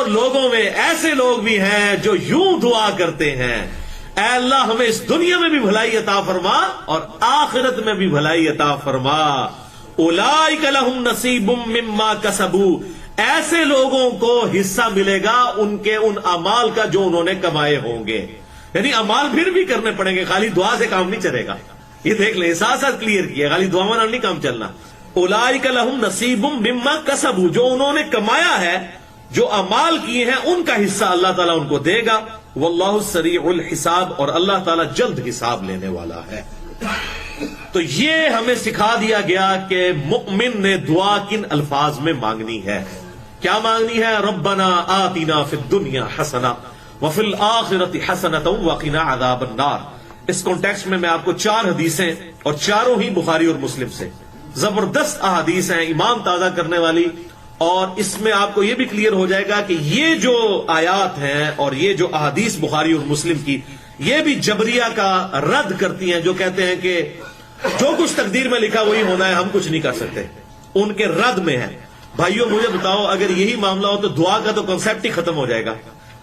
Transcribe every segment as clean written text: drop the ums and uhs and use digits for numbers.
اور لوگوں میں ایسے لوگ بھی ہیں جو یوں دعا کرتے ہیں، اے اللہ ہمیں اس دنیا میں بھی بھلائی عطا فرما اور آخرت میں بھی بھلائی عطا فرما۔ اولئک لہم نصیب مما کسبوا، ایسے لوگوں کو حصہ ملے گا ان کے ان اعمال کا جو انہوں نے کمائے ہوں گے۔ یعنی اعمال پھر بھی کرنے پڑیں گے، خالی دعا سے کام نہیں چلے گا۔ یہ دیکھ لیں، ساتھ ساتھ کلیئر کیا، خالی دعا میں نہیں کام چلنا۔ اولئک لہم نصیب مما کسبوا، جو انہوں نے کمایا ہے، جو اعمال کیے ہیں، ان کا حصہ اللہ تعالیٰ ان کو دے گا۔ واللہ سریع الحساب، اور اللہ تعالیٰ جلد حساب لینے والا ہے۔ تو یہ ہمیں سکھا دیا گیا کہ مؤمن نے دعا کن الفاظ میں مانگنی ہے۔ کیا مانگنی ہے؟ ربنا آتنا فی الدنیا حسنہ وفی الآخرۃ حسنۃ وقنا عذاب النار۔ اس کانٹیکسٹ میں آپ کو 4 حدیثیں، اور چاروں ہی بخاری اور مسلم سے زبردست احادیث ہیں، ایمان تازہ کرنے والی، اور اس میں آپ کو یہ بھی کلیئر ہو جائے گا کہ یہ جو آیات ہیں اور یہ جو احادیث بخاری اور مسلم کی، یہ بھی جبریہ کا رد کرتی ہیں، جو کہتے ہیں کہ جو کچھ تقدیر میں لکھا وہی ہونا ہے، ہم کچھ نہیں کر سکتے۔ ان کے رد میں ہے۔ بھائیوں مجھے بتاؤ، اگر یہی معاملہ ہو تو دعا کا تو کنسیپٹ ہی ختم ہو جائے گا۔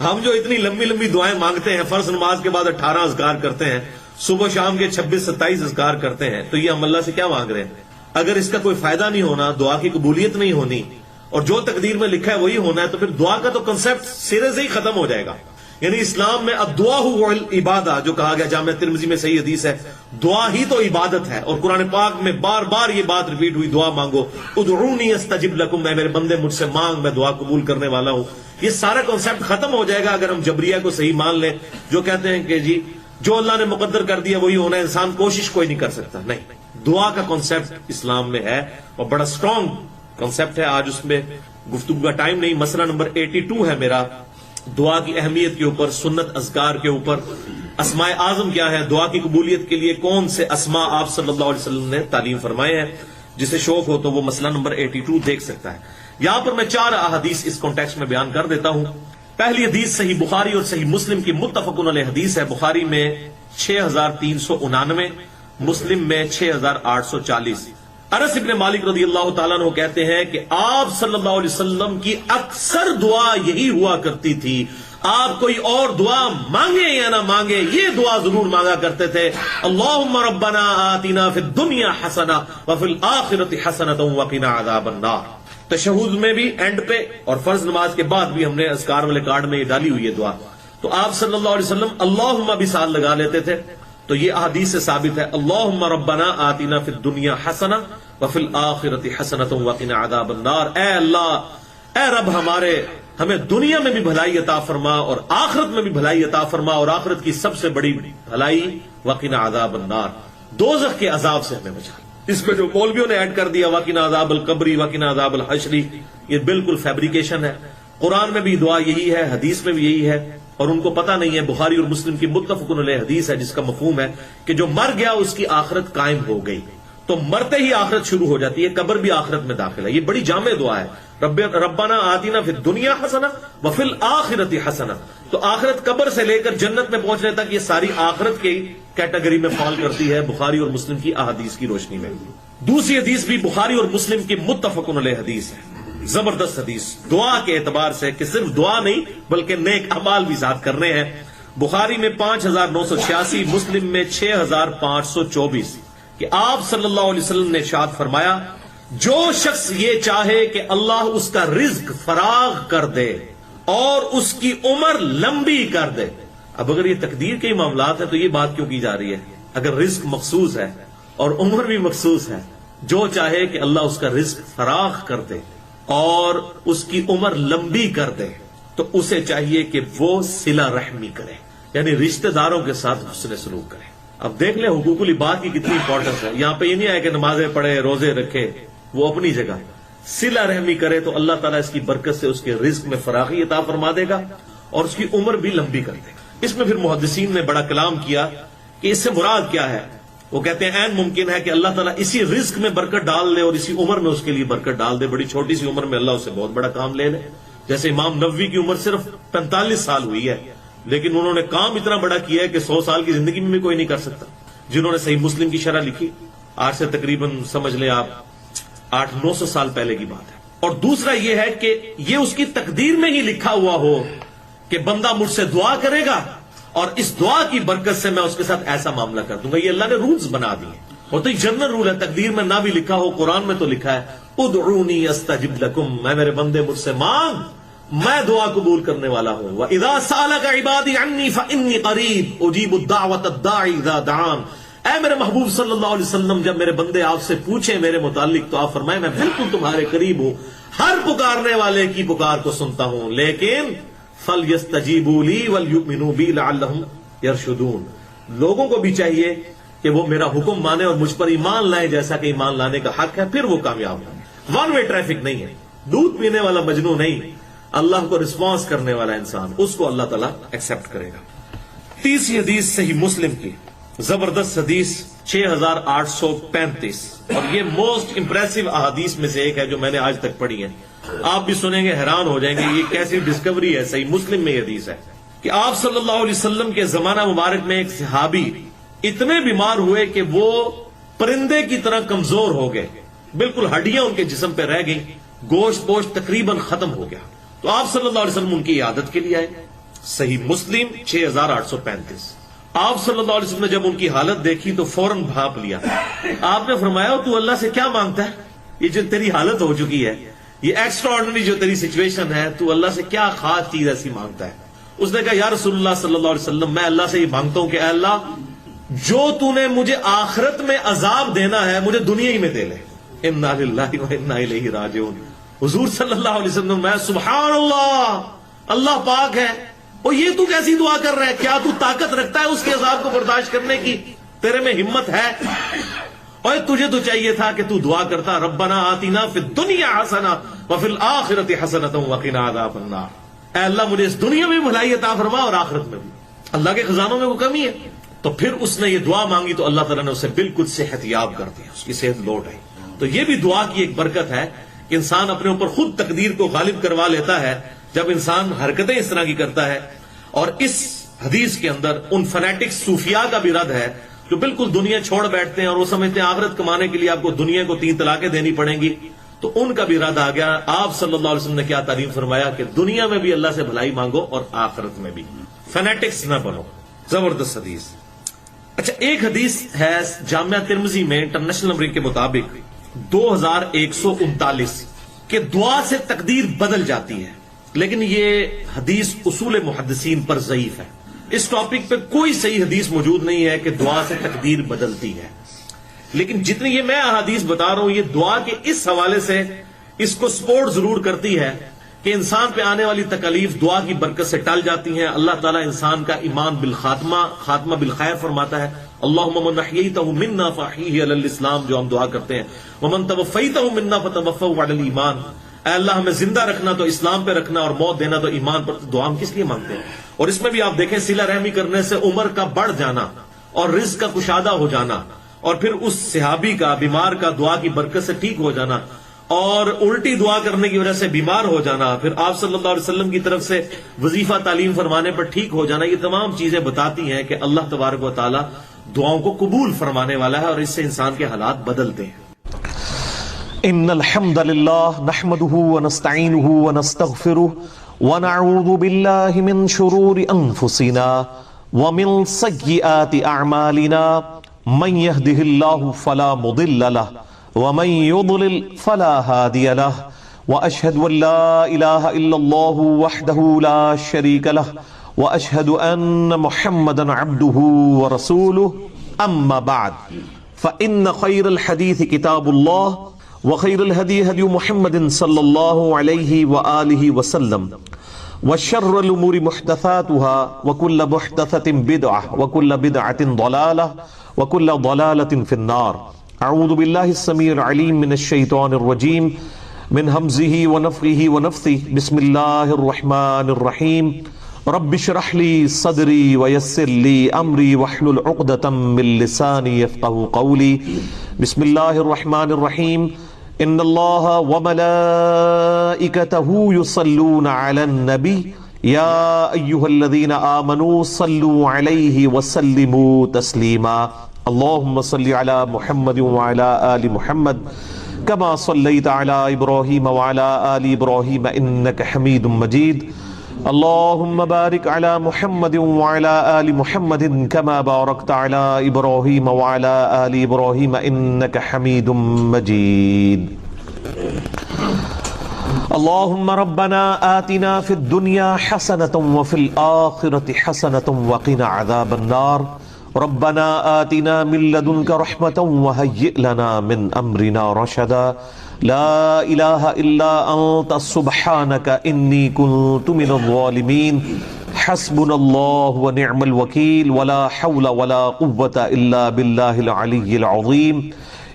ہم جو اتنی لمبی لمبی دعائیں مانگتے ہیں، فرض نماز کے بعد 18 اذکار کرتے ہیں، صبح شام کے 26-27 اذکار کرتے ہیں، تو یہ ہم اللہ سے کیا مانگ رہے ہیں؟ اگر اس کا کوئی فائدہ نہیں ہونا، دعا کی قبولیت نہیں ہونی، اور جو تقدیر میں لکھا ہے وہی ہونا ہے، تو پھر دعا کا تو کنسیپٹ سرے سے ہی ختم ہو جائے گا۔ یعنی اسلام میں الدعاء هو العبادہ جو کہا گیا، جامع ترمذی میں صحیح حدیث ہے، دعا ہی تو عبادت ہے۔ اور قرآن پاک میں بار بار یہ بات ریپیٹ ہوئی، دعا مانگو، ادعونی استجب لکم، میں میرے بندے مجھ سے مانگ، میں دعا قبول کرنے والا ہوں۔ یہ سارا کنسیپٹ ختم ہو جائے گا اگر ہم جبریہ کو صحیح مان لیں، جو کہتے ہیں کہ جی جو اللہ نے مقدر کر دیا وہی ہونا ہے، انسان کوشش کوئی نہیں کر سکتا۔ نہیں، دعا کا کنسیپٹ اسلام میں ہے اور بڑا اسٹرانگ کنسیپٹ ہے۔ آج اس میں گفتگو کا ٹائم نہیں۔ مسئلہ نمبر 82 ہے میرا، دعا کی اہمیت کے اوپر، سنت اذکار کے اوپر، اسماء اعظم کیا ہے، دعا کی قبولیت کے لیے کون سے اسماء آپ صلی اللہ علیہ وسلم نے تعلیم فرمائے ہیں۔ جسے شوق ہو تو وہ مسئلہ نمبر 82 دیکھ سکتا ہے۔ یہاں پر میں 4 احادیث اس کانٹیکسٹ میں بیان کر دیتا ہوں۔ پہلی حدیث صحیح بخاری اور صحیح مسلم کی متفق علیہ حدیث ہے۔ بخاری میں 6399، مسلم میں 6840۔ انس ابن مالک رضی اللہ تعالیٰ عنہ کہتے ہیں کہ آپ صلی اللہ علیہ وسلم کی اکثر دعا یہی ہوا کرتی تھی، آپ کوئی اور دعا مانگے یا نہ مانگے، یہ دعا ضرور مانگا کرتے تھے، اللہم ربنا آتنا فی الدنیا حسنہ وفی الآخرۃ حسنۃ وقنا عذاب النار۔ تشہد میں بھی اینڈ پہ اور فرض نماز کے بعد بھی ہم نے اذکار والے کارڈ میں یہ ڈالی ہوئی ہے دعا۔ تو آپ صلی اللہ علیہ وسلم اللہم بھی ساتھ لگا لیتے تھے، تو یہ احادیث سے ثابت ہے، اللہم ربنا آتنا فی الدنیا حسنہ وفی الآخرۃ حسنۃ وقنا عذاب النار۔ اے اللہ، اے رب ہمارے، ہمیں دنیا میں بھی بھلائی عطا فرما اور آخرت میں بھی بھلائی عطا فرما، اور آخرت کی سب سے بڑی بھلائی وقنا عذاب النار، دوزخ کے عذاب سے ہمیں بچا۔ اس پہ جو مولویوں نے ایڈ کر دیا وقنا عذاب القبری، وقنا عذاب الحشری، یہ بالکل فیبریکیشن ہے۔ قرآن میں بھی دعا یہی ہے، حدیث میں بھی یہی ہے، اور ان کو پتہ نہیں ہے بخاری اور مسلم کی متفق علیہ حدیث ہے جس کا مفہوم ہے کہ جو مر گیا اس کی آخرت قائم ہو گئی، تو مرتے ہی آخرت شروع ہو جاتی ہے، قبر بھی آخرت میں داخل ہے۔ یہ بڑی جامع دعا ہے، ربنا آتنا فی الدنیا حسنہ وفی الآخرۃ حسنہ۔ تو آخرت قبر سے لے کر جنت میں پہنچنے تک یہ ساری آخرت کی کیٹیگری میں فال کرتی ہے، بخاری اور مسلم کی احادیث کی روشنی میں۔ دوسری حدیث بھی بخاری اور مسلم کی متفق علیہ حدیث ہے، زبردست حدیث دعا کے اعتبار سے، کہ صرف دعا نہیں بلکہ نیک اعمال بھی ساتھ کرنے ہیں۔ بخاری میں 5986، مسلم میں 6524، کہ آپ صلی اللہ علیہ وسلم نے ارشاد فرمایا، جو شخص یہ چاہے کہ اللہ اس کا رزق فراغ کر دے اور اس کی عمر لمبی کر دے۔ اب اگر یہ تقدیر کے معاملات ہیں تو یہ بات کیوں کی جا رہی ہے؟ اگر رزق مخصوص ہے اور عمر بھی مخصوص ہے، جو چاہے کہ اللہ اس کا رزق فراغ کر دے اور اس کی عمر لمبی کر دے، تو اسے چاہیے کہ وہ صلہ رحمی کرے، یعنی رشتہ داروں کے ساتھ حسن سلوک کرے۔ اب دیکھ لیں حقوق العباد کی کتنی امپورٹنس ہے۔ یہاں پہ یہ نہیں آیا کہ نمازیں پڑھے، روزے رکھے، وہ اپنی جگہ، صلہ رحمی کرے تو اللہ تعالیٰ اس کی برکت سے اس کے رزق میں فراخی عطا فرما دے گا اور اس کی عمر بھی لمبی کر دے گا۔ اس میں پھر محدثین نے بڑا کلام کیا کہ اس سے مراد کیا ہے۔ وہ کہتے ہیں عین ممکن ہے کہ اللہ تعالیٰ اسی رزق میں برکت ڈال دے اور اسی عمر میں اس کے لیے برکت ڈال دے، بڑی چھوٹی سی عمر میں اللہ اسے بہت بڑا کام لے لے۔ جیسے امام نووی کی عمر صرف 45 سال ہوئی ہے، لیکن انہوں نے کام اتنا بڑا کیا ہے کہ 100 سال کی زندگی میں بھی کوئی نہیں کر سکتا۔ جنہوں نے صحیح مسلم کی شرح لکھی، آج سے تقریباً سمجھ لیں آپ 800-900 سال پہلے کی بات ہے، اور دوسرا یہ ہے کہ یہ اس کی تقدیر میں ہی لکھا ہوا ہو کہ بندہ مجھ سے دعا کرے گا اور اس دعا کی برکت سے میں اس کے ساتھ ایسا معاملہ کر دوں گا. یہ اللہ نے رولز بنا دیے. اور تو یہ جنرل رول ہے, تقدیر میں نہ بھی لکھا ہو, قرآن میں تو لکھا ہے ادعونی استجب لکم, میں میرے بندے مجھ سے مانگ, میں دعا قبول کرنے والا ہوں. وَإِذَا سَأَلَكَ عِبَادِي عَنِّي فَإِنِّي قَرِيبٌ أُجِيبُ الدَّعْوَةَ الدَّاعِ إِذَا دَعَانِ. اے میرے محبوب صلی اللہ علیہ وسلم, جب میرے بندے آپ سے پوچھیں میرے متعلق تو آپ فرمائیں میں بالکل تمہارے قریب ہوں, ہر پکارنے والے کی پکار کو سنتا ہوں, لیکن فَلْيَسْتَجِيبُوا لِي وَلْيُؤْمِنُوا بِي لَعَلَّهُمْ يَرْشُدُونَ. لوگوں کو بھی چاہیے کہ وہ میرا حکم مانے اور مجھ پر ایمان لائیں جیسا کہ ایمان لانے کا حق ہے, پھر وہ کامیاب ہوں. ون وے ٹریفک نہیں ہے, دودھ پینے والا مجنو نہیں, اللہ کو رسپانس کرنے والا انسان, اس کو اللہ تعالیٰ ایکسپٹ کرے گا. تیسری حدیث صحیح مسلم کی, زبردست حدیث 6835, اور یہ موسٹ امپریسو احادیث میں سے ایک ہے جو میں نے آج تک پڑھی ہے. آپ بھی سنیں گے حیران ہو جائیں گے یہ کیسی ڈسکوری ہے. صحیح مسلم میں یہ حدیث ہے کہ آپ صلی اللہ علیہ وسلم کے زمانہ مبارک میں ایک صحابی اتنے بیمار ہوئے کہ وہ پرندے کی طرح کمزور ہو گئے, بالکل ہڈیاں ان کے جسم پہ رہ گئی, گوشت پوشت تقریباً ختم ہو گیا. تو آپ صلی اللہ علیہ وسلم ان کی عیادت کے لیے آئے. صحیح مسلم 6835. آپ صلی اللہ علیہ وسلم نے جب ان کی حالت دیکھی تو فوراً بھاپ لیا. آپ نے فرمایا تو اللہ سے کیا مانگتا ہے, یہ جو تیری حالت ہو چکی ہے, یہ ایکسٹرا آرڈنری جو تیری سچویشن ہے, تو اللہ سے کیا خاص چیز ایسی مانگتا ہے. اس نے کہا یا رسول اللہ صلی اللہ علیہ وسلم, میں اللہ سے یہ مانگتا ہوں کہ اے اللہ جو تو نے مجھے آخرت میں عذاب دینا ہے مجھے دنیا ہی میں دے لے. انا للہ و انا الیہ راجعون. حضور صلی اللہ علیہ وسلم میں سبحان اللہ, اللہ پاک ہے, اور یہ تو کیسی دعا کر رہا ہے, کیا تو طاقت رکھتا ہے اس کے عذاب کو برداشت کرنے کی, تیرے میں ہمت ہے؟ اور تجھے تو چاہیے تھا کہ تو دعا کرتا ربنا آتنا فی الدنیا حسنہ وفی الآخرۃ حسنۃ وقنا عذاب النار. اے اللہ مجھے اس دنیا میں بھلائی عطا فرما اور آخرت میں بھی. اللہ کے خزانوں میں کوئی کمی ہے؟ تو پھر اس نے یہ دعا مانگی تو اللہ تعالیٰ نے اسے بالکل صحت یاب کر دیا, اس کی صحت لوٹ آئی. تو یہ بھی دعا کی ایک برکت ہے کہ انسان اپنے اوپر خود تقدیر کو غالب کروا لیتا ہے جب انسان حرکتیں اس طرح کی کرتا ہے. اور اس حدیث کے اندر ان فنیٹکس صوفیاء کا بھی رد ہے جو بالکل دنیا چھوڑ بیٹھتے ہیں اور وہ سمجھتے ہیں آخرت کمانے کے لیے آپ کو دنیا کو 3 طلاقیں دینی پڑیں گی, تو ان کا بھی رد آ گیا. آپ صلی اللہ علیہ وسلم نے کیا تعلیم فرمایا کہ دنیا میں بھی اللہ سے بھلائی مانگو اور آخرت میں بھی, فنیٹکس نہ بنو. زبردست حدیث. اچھا, ایک حدیث ہے جامعہ ترمذی میں انٹرنیشنل نمبر کے مطابق 2139 کہ دعا سے تقدیر بدل جاتی ہے, لیکن یہ حدیث اصول محدثین پر ضعیف ہے. اس ٹاپک پہ کوئی صحیح حدیث موجود نہیں ہے کہ دعا سے تقدیر بدلتی ہے. لیکن جتنی یہ میں احادیث بتا رہا ہوں یہ دعا کے اس حوالے سے اس کو سپورٹ ضرور کرتی ہے کہ انسان پہ آنے والی تکالیف دعا کی برکت سے ٹل جاتی ہیں. اللہ تعالیٰ انسان کا ایمان بالخاتمہ, خاتمہ بالخیر فرماتا ہے. اللہم من احییتہ منا فاحیہ علی الاسلام, جو ہم دعا کرتے ہیں, ومن توفیتہ منا فتوفہ علی الایمان. اے اللہ ہمیں زندہ رکھنا تو اسلام پہ رکھنا اور موت دینا تو ایمان پر. دعا ہم کس لیے مانگتے ہیں؟ اور اس میں بھی آپ دیکھیں صلہ رحمی کرنے سے عمر کا بڑھ جانا اور رزق کا کشادہ ہو جانا, اور پھر اس صحابی کا بیمار کا دعا کی برکت سے ٹھیک ہو جانا, اور الٹی دعا کرنے کی وجہ سے بیمار ہو جانا, پھر آپ صلی اللہ علیہ وسلم کی طرف سے وظیفہ تعلیم فرمانے پر ٹھیک ہو جانا. یہ تمام چیزیں بتاتی ہیں کہ اللہ تبارک و تعالی دعاؤں کو قبول فرمانے والا ہے اور اس سے انسان کے حالات بدلتے ہیں. ان الحمد لله نحمده ونستعينه ونستغفره ونعوذ بالله من شرور انفسنا ومن سيئات اعمالنا من يهده الله فلا مضل له ومن يضلل فلا هادي له واشهد ان لا اله الا الله وحده لا شريك له واشهد ان محمدا عبده ورسوله اما بعد فان خير الحديث كتاب الله وخير الهدي هدي محمد صلى الله عليه وآله وسلم وشر الأمور محدثاتها وكل محدثة بدعة وكل بدعة ضلالة وكل ضلالة في النار. أعوذ بالله السميع العليم من الشيطان الرجيم من همزه ونفخه ونفثه. بسم الله الرحمن الرحيم. رب اشرح لي صدري ويسر لي أمري واحلل عقدة من لساني يفقهوا قولي. بسم الله الرحمن الرحيم. ان اللہ وملائکتہ یصلون علی النبی یا ایہا الذین آمنوا صلوا علیہ وسلموا تسلیما. اللہم صل علی محمد وعلی آل محمد كما صليت على إبراهيم وعلى آل إبراهيم إنك حميد مجيد اللهم بارك على محمد وعلى آل محمد كما باركت على إبراهيم وعلى آل إبراهيم إنك حميد مجيد اللهم ربنا آتنا في الدنيا حسنة وفي الآخرة حسنة وقنا عذاب النار ربنا آتنا من لدنك رحمة وهيئ لنا من أمرنا رشدا لا إله إلا أنت سبحانك إني كنت من الظالمين حسبنا الله ونعم الوكيل ولا حول ولا قوة إلا بالله العلي العظيم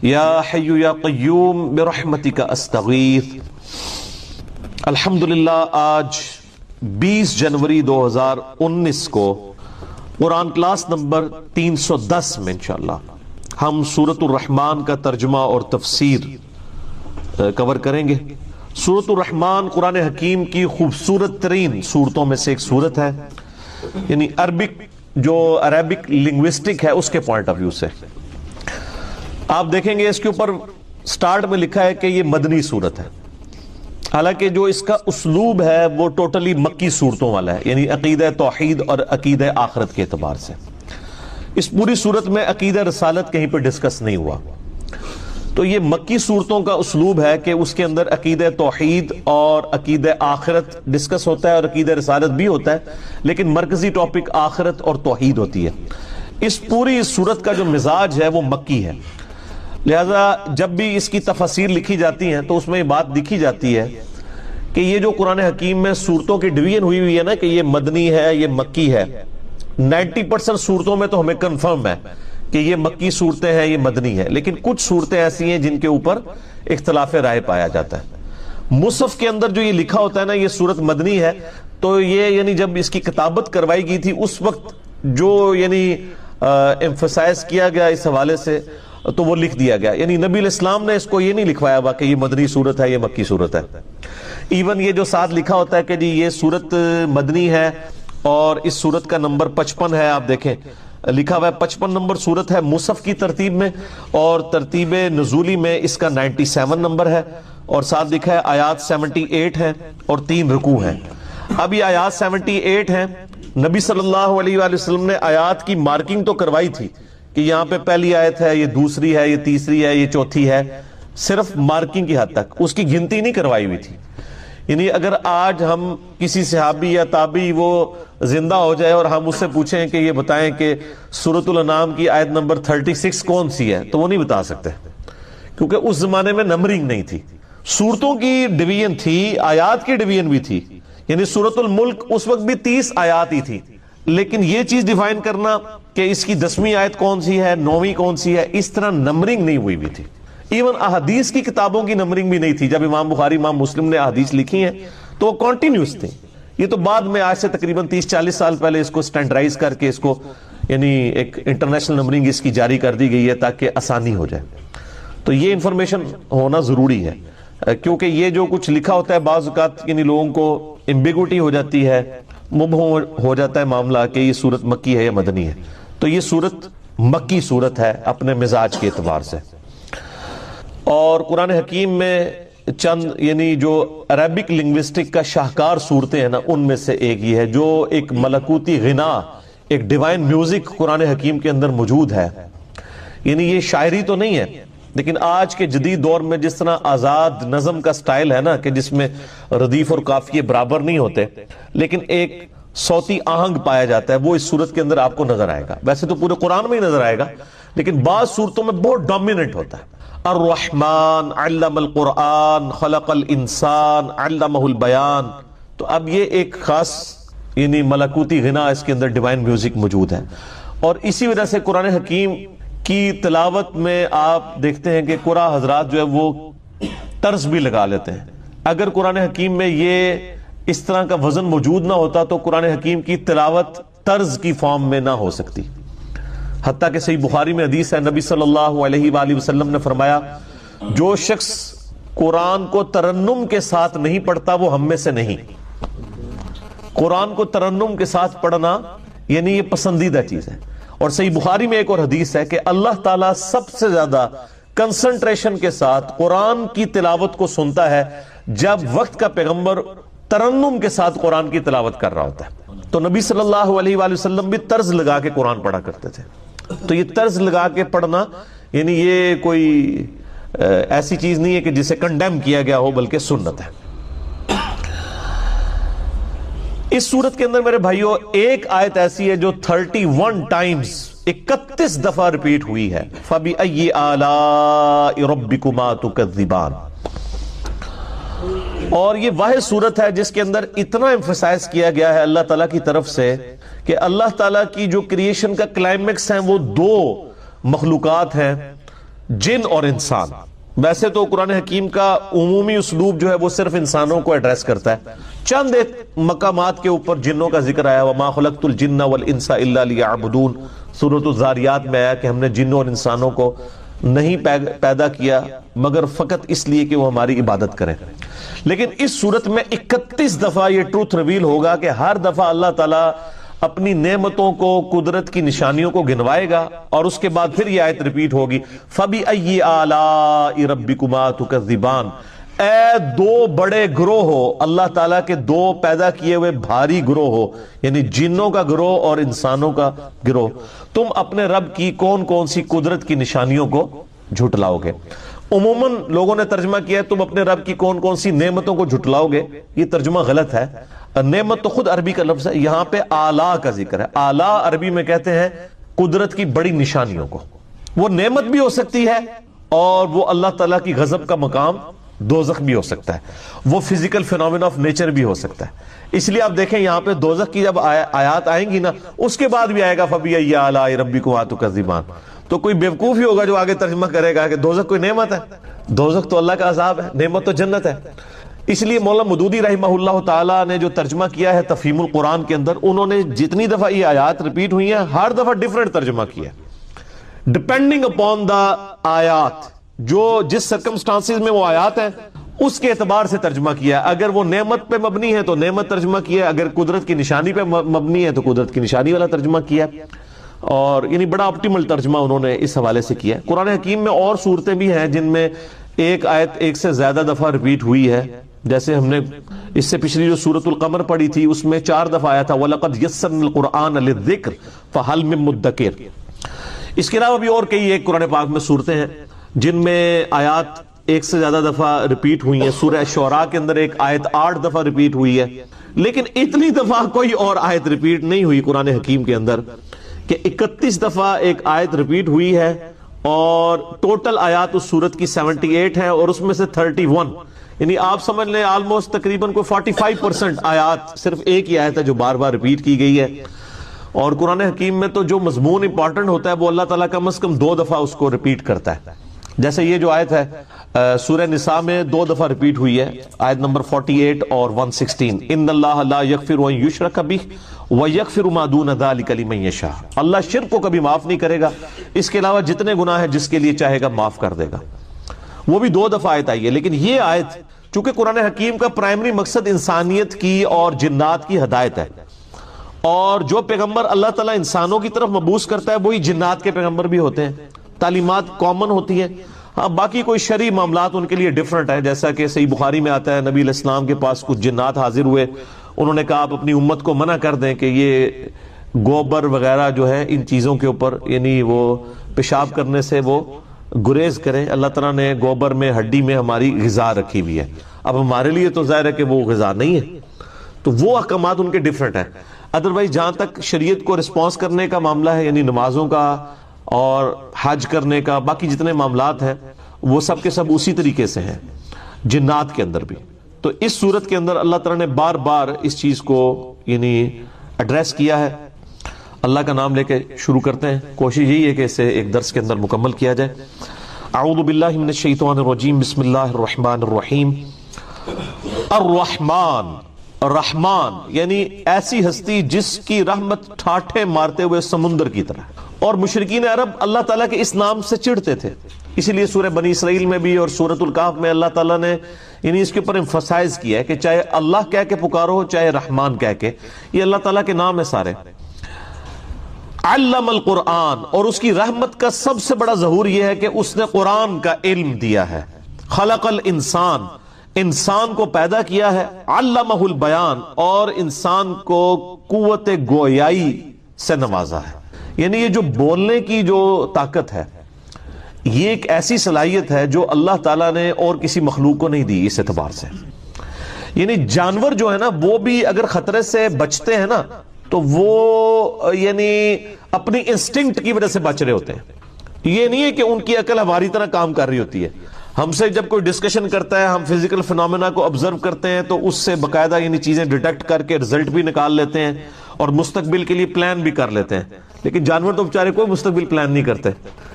يا حي يا قيوم برحمتك أستغيث. الحمدللہ آج 20 جنوری 2019 کو قرآن کلاس نمبر 310 میں انشاءاللہ ہم سورۃ الرحمن کا ترجمہ اور تفسیر کور کریں گے. سورۃ الرحمن قرآن حکیم کی خوبصورت ترین صورتوں میں سے ایک صورت ہے، یعنی عربک لنگوسٹک ہے اس کے پوائنٹ آف ویو سے. آپ دیکھیں گے اس کے اوپر سٹارٹ میں لکھا ہے کہ یہ مدنی صورت ہے، حالانکہ جو اس کا اسلوب ہے وہ ٹوٹلی مکی صورتوں والا ہے، یعنی عقیدہ توحید اور عقیدہ آخرت کے اعتبار سے. اس پوری صورت میں عقیدہ رسالت کہیں پہ ڈسکس نہیں ہوا. تو یہ مکی صورتوں کا اسلوب ہے کہ اس کے اندر عقیدہ توحید اور عقیدہ آخرت ڈسکس ہوتا ہے اور عقیدہ رسالت بھی ہوتا ہے، لیکن مرکزی ٹاپک آخرت اور توحید ہوتی ہے. اس پوری صورت کا جو مزاج ہے وہ مکی ہے، لہذا جب بھی اس کی تفاسیر لکھی جاتی ہیں تو اس میں یہ بات لکھی جاتی ہے کہ یہ جو قرآن حکیم میں صورتوں کی ڈویژن ہوئی ہے نا کہ یہ مدنی ہے یہ مکی ہے، 90% صورتوں میں تو ہمیں کنفرم ہے کہ یہ مکی صورتیں ہیں یہ مدنی ہے، لیکن کچھ صورتیں ایسی ہیں جن کے اوپر اختلاف رائے پایا جاتا ہے. مصحف کے اندر جو یہ لکھا ہوتا ہے نا یہ صورت مدنی ہے، تو یہ یعنی جب اس کی کتابت کروائی گئی تھی اس وقت جو یعنی ایمفسائز کیا گیا اس حوالے سے تو وہ لکھ دیا گیا، یعنی نبی علیہ السلام نے اس کو یہ نہیں لکھوایا ہوا کہ یہ مدنی صورت ہے یہ مکی صورت ہے. ایون یہ جو ساتھ لکھا ہوتا ہے کہ جی یہ صورت مدنی ہے اور اس صورت کا نمبر 55 ہے، آپ دیکھیں لکھا ہوا ہے 55 نمبر صورت ہے مصحف کی ترتیب میں، اور ترتیب نزولی میں اس کا 97 نمبر ہے، اور ساتھ لکھا ہے آیات 78 ہیں اور 3 رکوع ہیں. اب یہ آیات 78 ہیں، نبی صلی اللہ علیہ وآلہ وسلم نے آیات کی مارکنگ تو کروائی تھی کہ یہاں پہ پہلی آیت ہے، یہ دوسری ہے، یہ تیسری ہے، یہ چوتھی ہے، صرف مارکنگ کی حد تک، اس کی گنتی نہیں کروائی ہوئی تھی. یعنی اگر آج ہم کسی صحابی یا تابعی وہ زندہ ہو جائے اور ہم اس سے پوچھیں کہ یہ بتائیں کہ سورۃ الانعام کی آیت نمبر 36 کون سی ہے تو وہ نہیں بتا سکتے، کیونکہ اس زمانے میں نمبرنگ نہیں تھی. صورتوں کی ڈویژن تھی، آیات کی ڈویژن بھی تھی، یعنی سورۃ الملک اس وقت بھی 30 آیات ہی تھی، لیکن یہ چیز ڈیفائن کرنا کہ اس کی 10ویں آیت کون سی ہے 9ویں کون سی ہے، اس طرح نمبرنگ نہیں ہوئی بھی تھی. ایون احادیث کی کتابوں کی نمبرنگ بھی نہیں تھی. جب امام بخاری امام مسلم نے احادیث لکھی ہیں تو وہ کنٹینیوس تھی. یہ تو بعد میں آج سے تقریباً 30-40 سال پہلے اس کو سٹینڈرائز کر کے اس کو یعنی ایک انٹرنیشنل نمبرنگ اس کی جاری کر دی گئی ہے تاکہ آسانی ہو جائے. تو یہ انفارمیشن ہونا ضروری ہے، کیونکہ یہ جو کچھ لکھا ہوتا ہے بعض اوقات یعنی لوگوں کو ایمبیگوٹی ہو جاتی ہے، مبہم ہو جاتا ہے معاملہ کہ یہ صورت مکی ہے یا مدنی ہے. تو یہ صورت مکی صورت ہے اپنے مزاج کے اعتبار سے. اور قرآن حکیم میں چند یعنی جو عربک لنگوسٹک کا شاہکار صورتیں ہیں نا ان میں سے ایک یہ ہے جو ایک ملکوتی غنا، ایک ڈیوائن میوزک قرآن حکیم کے اندر موجود ہے. یعنی یہ شاعری تو نہیں ہے، لیکن آج کے جدید دور میں جس طرح آزاد نظم کا سٹائل ہے نا کہ جس میں ردیف اور قافیے برابر نہیں ہوتے لیکن ایک صوتی آہنگ پایا جاتا ہے، وہ اس صورت کے اندر آپ کو نظر آئے گا. ویسے تو پورے قرآن میں ہی نظر آئے گا لیکن بعض صورتوں میں بہت ڈومیننٹ ہوتا ہے. الرحمن علم القرآن خلق الانسان علمہ البیان. تو اب یہ ایک خاص یعنی ملکوتی غنا اس کے اندر ڈیوائن میوزک موجود ہے. اور اسی وجہ سے قرآن حکیم کی تلاوت میں آپ دیکھتے ہیں کہ قرآن حضرات جو ہے وہ طرز بھی لگا لیتے ہیں. اگر قرآن حکیم میں یہ اس طرح کا وزن موجود نہ ہوتا تو قرآن حکیم کی تلاوت طرز کی فارم میں نہ ہو سکتی. حتیٰ کہ صحیح بخاری میں حدیث ہے، نبی صلی اللہ علیہ وآلہ وسلم نے فرمایا جو شخص قرآن کو ترنم کے ساتھ نہیں پڑھتا وہ ہم میں سے نہیں. قرآن کو ترنم کے ساتھ پڑھنا یعنی یہ پسندیدہ چیز ہے. اور صحیح بخاری میں ایک اور حدیث ہے کہ اللہ تعالیٰ سب سے زیادہ کنسنٹریشن کے ساتھ قرآن کی تلاوت کو سنتا ہے جب وقت کا پیغمبر ترنم کے ساتھ قرآن کی تلاوت کر رہا ہوتا ہے. تو نبی صلی اللہ علیہ وآلہ وسلم بھی طرز لگا کے قرآن پڑھا کرتے تھے. تو یہ طرز لگا کے پڑھنا یعنی یہ کوئی ایسی چیز نہیں ہے کہ جسے کنڈیم کیا گیا ہو، بلکہ سنت ہے. اس صورت کے اندر میرے بھائیوں ایک آیت ایسی ہے جو 31 ٹائمز 31 دفعہ ریپیٹ ہوئی ہے. فَبِأَيِّ آلَاءِ رَبِّكُمَا تُكَذِّبَانِ. اور یہ واحد صورت ہے جس کے اندر اتنا ایمفسائز کیا گیا ہے اللہ تعالیٰ کی طرف سے کہ اللہ تعالیٰ کی جو کریشن کا کلائمیکس ہے وہ دو مخلوقات ہیں، جن اور انسان. ویسے تو قرآن حکیم کا عمومی اسلوب جو ہے وہ صرف انسانوں کو ایڈریس کرتا ہے. چند ایک مقامات کے اوپر جنوں کا ذکر آیا، وَمَا خَلَقْتُ الْجِنَّ وَالْإِنسَ إِلَّا لِيَعْبُدُونَ. سورۃ الذاریات میں آیا کہ ہم نے جنوں اور انسانوں کو نہیں پیدا کیا مگر فقط اس لیے کہ وہ ہماری عبادت کریں. لیکن اس صورت میں 31 دفعہ یہ ٹروتھ ریویل ہوگا کہ ہر دفعہ اللہ تعالیٰ اپنی نعمتوں کو، قدرت کی نشانیوں کو گنوائے گا اور اس کے بعد پھر یہ آیت ریپیٹ ہوگی فَبِأَيِّ آلَاءِ رَبِّكُمَا تُكَذِّبَانِ. اے دو بڑے گروہ ہو، اللہ تعالیٰ کے دو پیدا کیے ہوئے بھاری گروہ ہو، یعنی جنوں کا گروہ اور انسانوں کا گروہ، تم اپنے رب کی کون کون سی قدرت کی نشانیوں کو جھٹلاؤ گے. عموماً لوگوں نے ترجمہ کیا ہے تم اپنے رب کی کون کون سی نعمتوں کو جھٹلاؤ گے. یہ ترجمہ غلط ہے. نعمت تو خود عربی کا لفظ ہے، یہاں پہ آلا کا ذکر ہے. آلا عربی میں کہتے ہیں قدرت کی بڑی نشانیوں کو. وہ نعمت بھی ہو سکتی ہے اور وہ اللہ تعالیٰ کی غضب کا مقام دوزخ بھی ہو سکتا ہے. وہ فزیکل فینومینا آف نیچر بھی ہو سکتا ہے. اس لیے آپ دیکھیں یہاں پہ دوزخ کی جب آیات آئیں گی نا اس کے بعد بھی آئے گا فَبِأَيِّ آلَاءِ رَبِّكُمَا تُكَذِّبَانِ. تو کوئی بیوقوف ہی ہوگا جو آگے ترجمہ کرے گا کہ دوزخ کوئی نعمت ہے. دوزخ تو اللہ کا عذاب ہے، نعمت تو جنت ہے. اس لیے مولانا مودودی رحمہ اللہ تعالیٰ نے جو ترجمہ کیا ہے تفہیم القرآن کے اندر، انہوں نے جتنی دفعہ یہ آیات ریپیٹ ہوئی ہیں ہر دفعہ ڈیفرنٹ ترجمہ کیا ہے ڈپینڈنگ اپون دا آیات. جو جس سرکمسٹانسز میں وہ آیات ہیں اس کے اعتبار سے ترجمہ کیا. اگر وہ نعمت پہ مبنی ہے تو نعمت ترجمہ کیا، اگر قدرت کی نشانی پہ مبنی ہے تو قدرت کی نشانی والا ترجمہ کیا. اور یعنی بڑا آپٹیمل ترجمہ انہوں نے اس حوالے سے کیا. قرآن حکیم میں اور صورتیں بھی ہیں جن میں ایک آیت ایک سے زیادہ دفعہ ریپیٹ ہوئی ہے. جیسے ہم نے اس سے پچھلی جو سورۃ القمر پڑھی تھی اس میں 4 دفعہ آیا تھا وَلَقَدْ يَسَّرْنَا الْقُرْآنَ لِلذِّكْرِ فَهَلْ مِن مُدَّكِرٍ. اس کے علاوہ بھی اور کئی ایک قرآن پاک میں صورتیں ہیں جن میں آیات ایک سے زیادہ دفعہ ریپیٹ ہوئی ہیں. سورہ شعراء کے اندر ایک آیت 8 دفعہ ریپیٹ ہوئی ہے. لیکن اتنی دفعہ کوئی اور آیت ریپیٹ نہیں ہوئی قرآن حکیم کے اندر کہ 31 دفعہ ایک آیت ریپیٹ ہوئی ہے. اور ٹوٹل آیات اس سورت کی 78 ہے اور اس میں سے 31 یعنی آپ سمجھ لیں آلموسٹ تقریباً کوئی 45% آیات صرف ایک ہی آیت ہے جو بار بار ریپیٹ کی گئی ہے. اور قرآن حکیم میں تو جو مضمون امپورٹنٹ ہوتا ہے وہ اللہ تعالیٰ کم از کم 2 دفعہ اس کو ریپیٹ کرتا ہے. جیسے یہ جو آیت ہے سورہ نساء میں 2 دفعہ ریپیٹ ہوئی ہے، آیت نمبر 48 اور 116. ان اللہ لا یغفر ان یشرک بہ ویغفر ما دون ذلک لمن یشاء. اللہ شرک کو کبھی معاف نہیں کرے گا، اس کے علاوہ جتنے گناہ ہیں جس کے لیے چاہے گا معاف کر دے گا. وہ بھی 2 دفعہ آیت آئی ہے. لیکن یہ آیت چونکہ قرآن حکیم کا پرائمری مقصد انسانیت کی اور جنات کی ہدایت ہے، اور جو پیغمبر اللہ تعالیٰ انسانوں کی طرف مبعوث کرتا ہے وہی جنات کے پیغمبر بھی ہوتے ہیں. تعلیمات کامن ہوتی ہیں. ہاں باقی کوئی شرعی معاملات ان کے لیے ڈیفرنٹ ہے. جیسا کہ صحیح بخاری میں آتا ہے نبی علیہ السلام کے پاس کچھ جنات حاضر ہوئے، انہوں نے کہا آپ اپنی امت کو منع کر دیں کہ یہ گوبر وغیرہ جو ہے ان چیزوں کے اوپر یعنی وہ پیشاب کرنے سے وہ گریز کریں. اللہ تعالیٰ نے گوبر میں ہڈی میں ہماری غذا رکھی ہوئی ہے. اب ہمارے لیے تو ظاہر ہے کہ وہ غذا نہیں ہے، تو وہ احکامات ان کے ڈیفرنٹ ہیں. ادروائز جہاں تک شریعت کو رسپانس کرنے کا معاملہ ہے یعنی نمازوں کا اور حج کرنے کا، باقی جتنے معاملات ہیں وہ سب کے سب اسی طریقے سے ہیں جنات کے اندر بھی. تو اس صورت کے اندر اللہ تعالیٰ نے بار بار اس چیز کو یعنی ایڈریس کیا ہے. اللہ کا نام لے کے شروع کرتے ہیں. کوشش یہی ہے کہ اسے ایک درس کے اندر مکمل کیا جائے. اعوذ باللہ من الشیطان الرجیم، بسم اللہ الرحمن الرحیم. الرحمن، رحمان یعنی ایسی ہستی جس کی رحمت ٹھاٹھے مارتے ہوئے سمندر کی طرح. اور مشرکین عرب اللہ تعالیٰ کے اس نام سے چڑھتے تھے، اسی لیے سورہ بنی اسرائیل میں بھی اور سورۃ الکہف میں اللہ تعالیٰ نے یعنی اس کے اوپر ایمفسائز کیا ہے کہ چاہے اللہ کہہ کے پکارو چاہے رحمان کہہ کے، یہ اللہ تعالیٰ کے نام ہے سارے. علم القرآن، اور اس کی رحمت کا سب سے بڑا ظہور یہ ہے کہ اس نے قرآن کا علم دیا ہے. خلق الانسان، انسان کو پیدا کیا ہے. علمہ البیان، اور انسان کو قوت گویائی سے نوازا ہے. یعنی یہ جو بولنے کی جو طاقت ہے، یہ ایک ایسی صلاحیت ہے جو اللہ تعالیٰ نے اور کسی مخلوق کو نہیں دی. اس اعتبار سے یعنی جانور جو ہے نا، وہ بھی اگر خطرے سے بچتے ہیں نا تو وہ یعنی اپنی انسٹنکٹ کی وجہ سے بچ رہے ہوتے ہیں. یہ نہیں ہے کہ ان کی عقل ہماری طرح کام کر رہی ہوتی ہے. ہم سے جب کوئی ڈسکشن کرتا ہے، ہم فزیکل فینومینا کو آبزرو کرتے ہیں تو اس سے باقاعدہ یعنی چیزیں ڈیٹیکٹ کر کے رزلٹ بھی نکال لیتے ہیں اور مستقبل کے لیے پلان بھی کر لیتے ہیں. لیکن جانور تو بیچارے کوئی مستقبل پلان نہیں کرتے.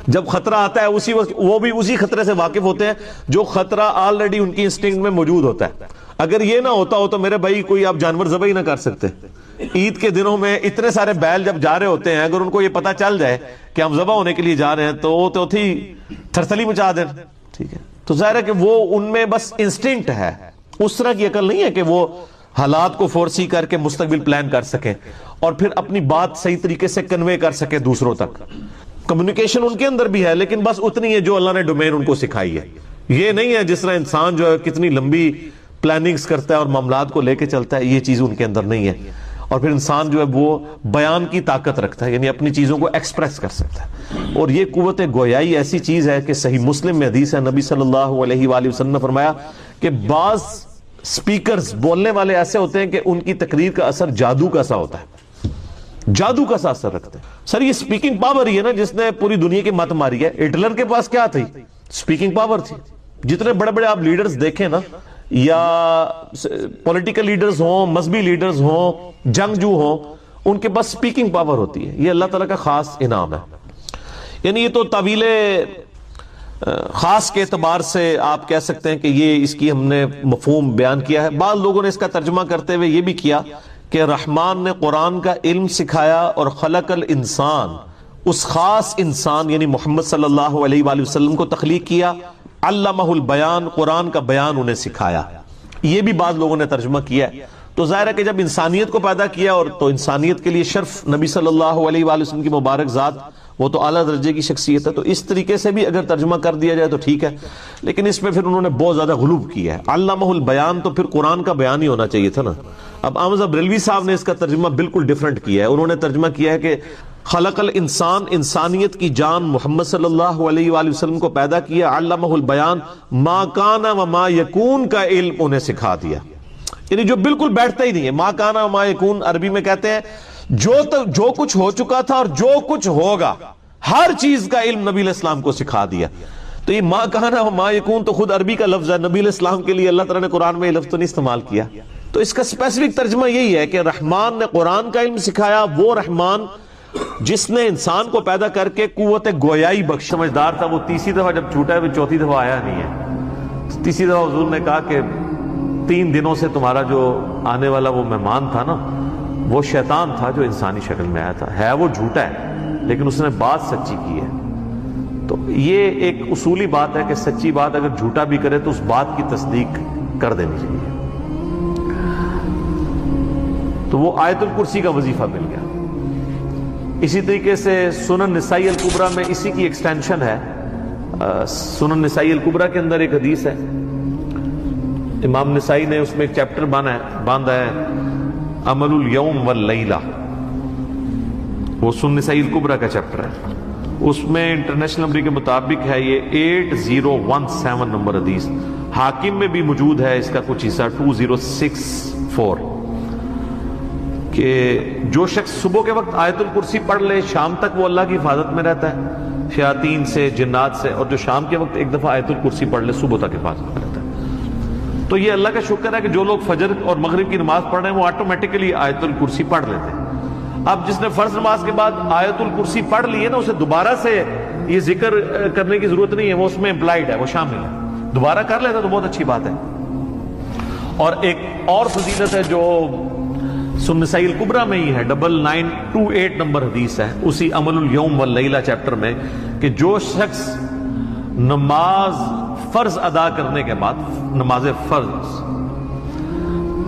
جب خطرہ آتا ہے اسی وقت وہ بھی اسی خطرے سے واقف ہوتے ہیں جو خطرہ آلریڈی ان کی انسٹنکٹ میں موجود ہوتا ہے. اگر یہ نہ ہوتا ہو تو میرے بھائی کوئی آپ جانور ذبح ہی نہ کر سکتے. عید کے دنوں میں اتنے سارے بیل جب جا رہے ہوتے ہیں، اگر ان کو یہ پتا چل جائے کہ ہم ذبح ہونے کے لیے جا رہے ہیں تو وہ تو تھی تھرتھلی مچا دیں. ٹھیک ہے، تو ظاہر ہے کہ وہ ان میں بس انسٹنکٹ ہے، اس طرح کی عقل نہیں ہے کہ وہ حالات کو فورسی کر کے مستقبل پلان کر سکیں اور پھر اپنی بات صحیح طریقے سے کنوے کر سکے دوسروں تک. کمیونیکیشن ان کے اندر بھی ہے لیکن بس اتنی ہے جو اللہ نے ڈومین ان کو سکھائی ہے. یہ نہیں ہے جس طرح انسان جو ہے کتنی لمبی پلاننگز کرتا ہے اور معاملات کو لے کے چلتا ہے، یہ چیز ان کے اندر نہیں ہے. اور پھر انسان جو ہے وہ بیان کی طاقت رکھتا ہے، یعنی اپنی چیزوں کو ایکسپریس کر سکتا ہے. اور یہ قوت گویائی ایسی چیز ہے کہ صحیح مسلم میں حدیث ہے، نبی صلی اللہ علیہ وآلہ وسلم نے فرمایا کہ بعض سپیکرز، بولنے والے ایسے ہوتے ہیں کہ ان کی تقریر کا اثر جادو کا سا ہوتا ہے، جادو کا سا اثر رکھتے ہیں. سر یہ سپیکنگ پاور ہی ہے نا جس نے پوری دنیا کی مت ماری ہے. ہٹلر کے پاس کیا تھی؟ سپیکنگ پاور تھی. جتنے بڑے بڑے آپ لیڈرز دیکھیں نا، یا پولیٹیکل لیڈرز ہوں، مذہبی لیڈرز ہوں، جنگجو ہوں، ان کے پاس سپیکنگ پاور ہوتی ہے. یہ اللہ تعالیٰ کا خاص انعام ہے. یعنی یہ تو طویل خاص کے اعتبار سے آپ کہہ سکتے ہیں کہ یہ اس کی ہم نے مفہوم بیان کیا ہے. بعض لوگوں نے اس کا ترجمہ کرتے ہوئے یہ بھی کیا کہ رحمان نے قرآن کا علم سکھایا اور خلق الانسان، اس خاص انسان یعنی محمد صلی اللہ علیہ وآلہ وسلم کو تخلیق کیا. علمہ البیان، قرآن کا بیان انہیں سکھایا. یہ بھی بعض لوگوں نے ترجمہ کیا ہے. تو ظاہر ہے کہ جب انسانیت کو پیدا کیا اور تو انسانیت کے لیے شرف نبی صلی اللہ علیہ وآلہ وسلم کی مبارک ذات، وہ تو اعلیٰ درجے کی شخصیت ہے. تو اس طریقے سے بھی اگر ترجمہ کر دیا جائے تو ٹھیک ہے، لیکن اس میں پھر انہوں نے بہت زیادہ غلوب کیا ہے. علمہ البیان تو پھر قرآن کا بیان ہی ہونا چاہیے تھا نا. اب احمد بریلوی صاحب نے اس کا ترجمہ بالکل ڈیفرنٹ کیا ہے. انہوں نے ترجمہ کیا ہے کہ خلق الانسان، انسانیت کی جان محمد صلی اللہ علیہ وآلہ وسلم کو پیدا کیا. علمہ البیان، ما کان و ما یکون کا علم انہیں سکھا دیا. یعنی جو بالکل بیٹھتا ہی نہیں ہے. ما کان و ما یکون عربی میں کہتے ہیں جو کچھ ہو چکا تھا اور جو کچھ ہوگا، ہر چیز کا علم نبی علیہ السلام کو سکھا دیا. تو یہ ما کان و ما یکون تو خود عربی کا لفظ ہے. نبی علیہ السلام کے لیے اللہ تعالیٰ نے قرآن میں یہ لفظ تو نہیں استعمال کیا. تو اس کا اسپیسیفک ترجمہ یہی ہے کہ رحمان نے قرآن کا علم سکھایا. وہ رحمان جس نے انسان کو پیدا کر کے قوت گویائی بخش. سمجھدار تھا وہ تیسری دفعہ جب چھوٹا ہے وہ چوتھی دفعہ آیا نہیں ہے. تیسری دفعہ حضور نے کہا کہ 3 دنوں سے تمہارا جو آنے والا وہ مہمان تھا نا، وہ شیطان تھا جو انسانی شکل میں آیا تھا. ہے وہ جھوٹا ہے لیکن اس نے بات سچی کی ہے. تو یہ ایک اصولی بات ہے کہ سچی بات اگر جھوٹا بھی کرے تو اس بات کی تصدیق کر دینی چاہیے. تو وہ آیت الکرسی کا وظیفہ مل گیا. اسی طریقے سے سنن نسائی الکبریٰ میں اسی کی ایکسٹینشن ہے. سنن نسائی الکبریٰ کے اندر ایک حدیث ہے، امام نسائی نے اس میں ایک چیپٹر باندھا ہے عمل الیوم واللیلہ. وہ سنن نسائی الکبریٰ کا چیپٹر ہے. اس میں انٹرنیشنل نمبر کے مطابق ہے یہ 8017 نمبر حدیث. حاکم میں بھی موجود ہے اس کا کچھ حصہ 2064 کہ جو شخص صبح کے وقت آیت الکرسی پڑھ لے شام تک وہ اللہ کی حفاظت میں رہتا ہے شیاطین سے، جنات سے. اور جو شام کے وقت ایک دفعہ آیت الکرسی پڑھ لے صبح تک حفاظت میں رہتا ہے. تو یہ اللہ کا شکر ہے کہ جو لوگ فجر اور مغرب کی نماز پڑھ رہے ہیں وہ آٹومیٹکلی آیت الکرسی پڑھ لیتے ہیں. اب جس نے فرض نماز کے بعد آیت الکرسی پڑھ لی ہے نا، اسے دوبارہ سے یہ ذکر کرنے کی ضرورت نہیں ہے، وہ اس میں امپلائڈ ہے، وہ شامل ہے. دوبارہ کر لیتا تو بہت اچھی بات ہے. اور ایک اور فضیلت ہے جو سنن نسائی الکبریٰ میں ہی ہے، 9928 نمبر حدیث ہے اسی عمل الیوم واللیلہ چیپٹر میں، کہ جو شخص نماز فرض ادا کرنے کے بعد، نماز فرض،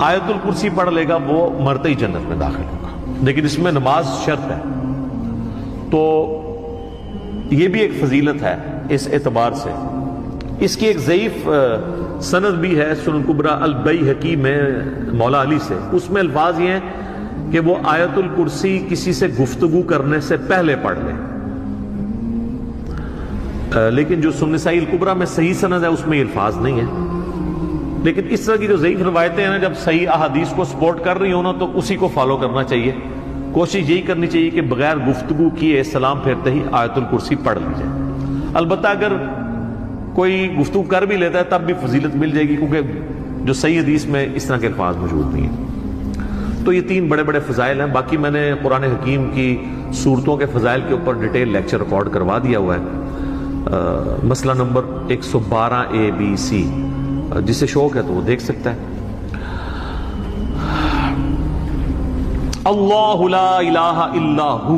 آیت الکرسی پڑھ لے گا وہ مرتے ہی جنت میں داخل ہوگا. لیکن اس میں نماز شرط ہے. تو یہ بھی ایک فضیلت ہے اس اعتبار سے. اس کی ایک ضعیف سند بھی ہے سنن کبریٰ البیہقی میں مولا علی سے. اس میں الفاظ یہ ہیں کہ وہ آیت الکرسی کسی سے گفتگو کرنے سے پہلے پڑھ لیں. لیکن جو سنن نسائی الکبریٰ میں صحیح سند ہے اس میں یہ الفاظ نہیں ہے. لیکن اس طرح کی جو ضعیف روایتیں ہیں نا، جب صحیح احادیث کو سپورٹ کر رہی ہوں نا تو اسی کو فالو کرنا چاہیے. کوشش یہی کرنی چاہیے کہ بغیر گفتگو کیے سلام پھیرتے ہی آیت الکرسی پڑھ لی جائے. البتہ اگر کوئی گفتگو کر بھی لیتا ہے تب بھی فضیلت مل جائے گی، کیونکہ جو صحیح حدیث میں اس طرح کے الفاظ موجود نہیں ہیں. تو یہ 3 بڑے بڑے فضائل ہیں. باقی میں نے قرآن حکیم کی صورتوں کے فضائل کے اوپر ڈیٹیل لیکچر ریکارڈ کروا دیا ہوا ہے. مسئلہ نمبر 112 ABC، جسے شوق ہے تو وہ دیکھ سکتا ہے. اللہ لا الہ الا ہو،